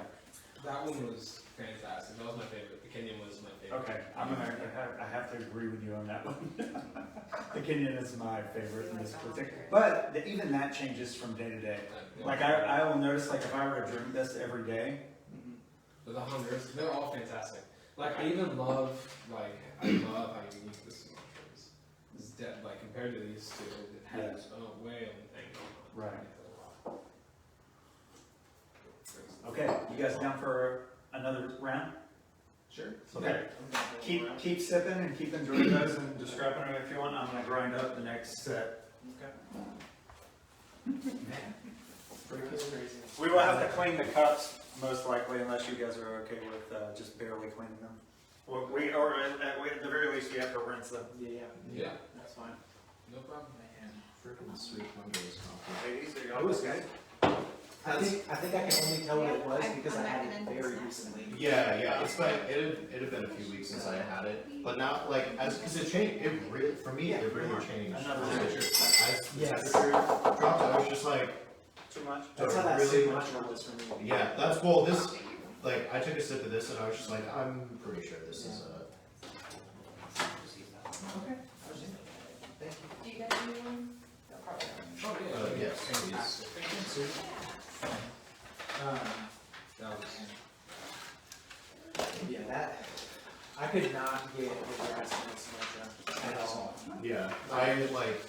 That one was fantastic. That was my favorite. The Kenyan was my favorite. Okay, I have to agree with you on that one. The Kenyan is my favorite in this particular, but even that changes from day to day. Like I will notice, like if I were to drink this every day, But the hunters, they're all fantastic. Like I even love, how unique this Sumatra is. It's like compared to these two, it has its own way of thing going on. Right. Okay, you guys down for another round? Sure. Okay. Keep sipping and keep enjoying those and describing them if you want. I'm gonna grind up the next set. We will have to clean the cups most likely, unless you guys are okay with just barely cleaning them. Well, at the very least, we have to rinse them. Yeah, That's fine. no problem. Freaking sweet Mondays coffee. Ladies, are It y'all was okay? good. I think I can only tell what it was because I had it very recently. Yeah, it's been, it had been a few weeks since I had it, but now, like, cause it changed, it really, for me, it really changed. Another Like, picture. as the Yes. temperature dropped, I was just like, Too much? That's how that Really? Sumatra was for me. yeah, that's, well, this, like, I took a sip of this and I was just like, I'm pretty sure this is Okay. Do you guys need one? No, probably not. Oh, yeah. yes, Fantastic. That was. Yeah, that, I could not get the grass in Sumatra at all. yeah, I like,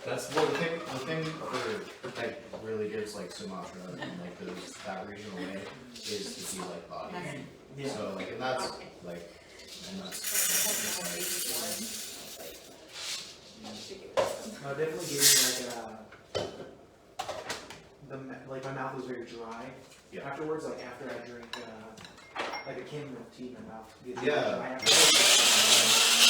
that's, well, the thing for, that really gives like Sumatra and like those, that region away is the sea like body. Yeah. So like, and that's like, and that's, No, definitely gave me like my mouth was very dry. Yeah. Afterwards, like after I drink like a chamomile tea, my mouth gets Yeah. dry afterwards.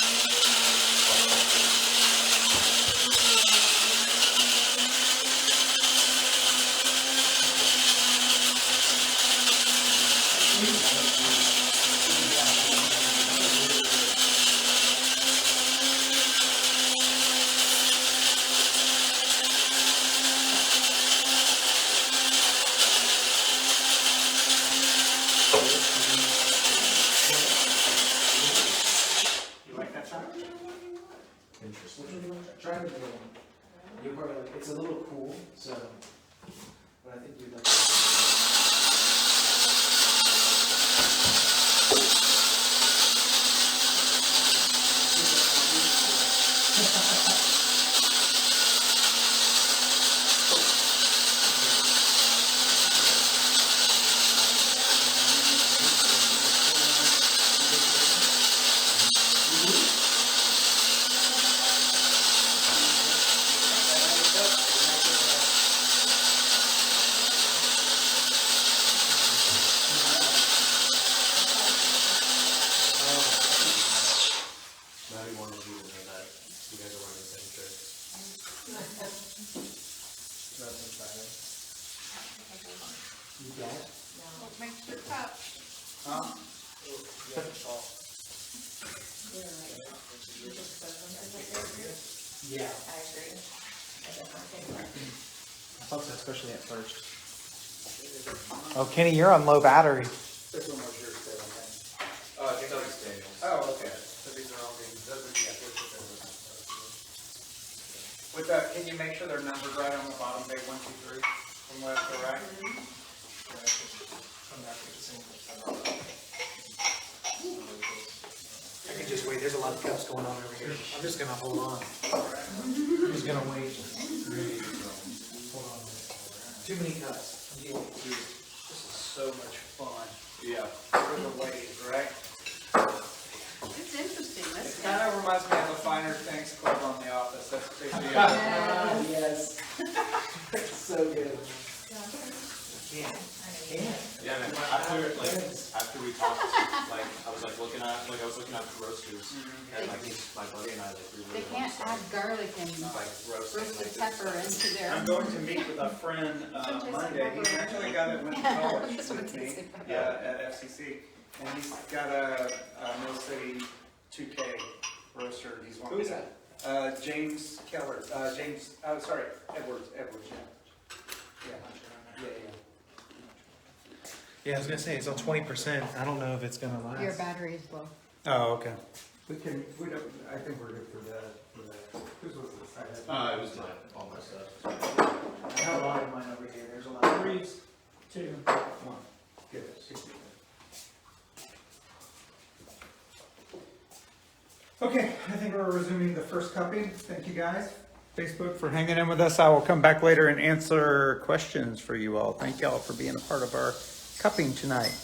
You like that sound? interesting. Try the other one. You'll probably like, it's a little cool, so, but I think you'd like. Not even one of you know that you guys are wearing the same shirt. You get? Make sure cup. Huh? Yeah. I agree. I definitely think Folks, especially at first. Oh, Kenny, you're on low battery. This one was yours too, okay? Oh, I think that was Daniel's. Oh, okay. So these are all these, those are, yeah, those are those. With that, can you make sure they're numbered right on the bottom, page 1, 2, 3, from left to right? I can just wait, there's a lot of cups going on over here. I'm just gonna hold on. I'm just gonna wait. Hold on. Too many cups. I'm dealing with you. This is so much fun. Yeah. For the ladies, right? It's interesting, It this kind of reminds me of the Finer Things Club on The Office. That's basically it. Ah, yes. It's so good. Yeah. Yeah. Yeah, and after we we talked, like, I was like looking at roasters, and like my buddy and I, like, we They really can't want add garlic and to like roast roasted like pepper into their. I'm going to meet with a friend Sometimes Monday. He's pepper. actually a guy that went to Yeah, college that's what with it me tastes like. at FCC. And he's got a Mill City 2K roaster. He's one. Who is that? James Keller. Edwards, yeah. Yeah, I was gonna say, it's on 20%, I don't know if it's gonna last. Your battery is low. Oh, okay. We don't, I think we're good for that. Whose was this? It was All my stuff. I have a lot of mine over here. There's a lot. 3, 2, 1. Good. Okay, I think we're resuming the first cupping. Thank you guys. Facebook for hanging in with us. I will come back later and answer questions for you all. Thank you all for being a part of our cupping tonight.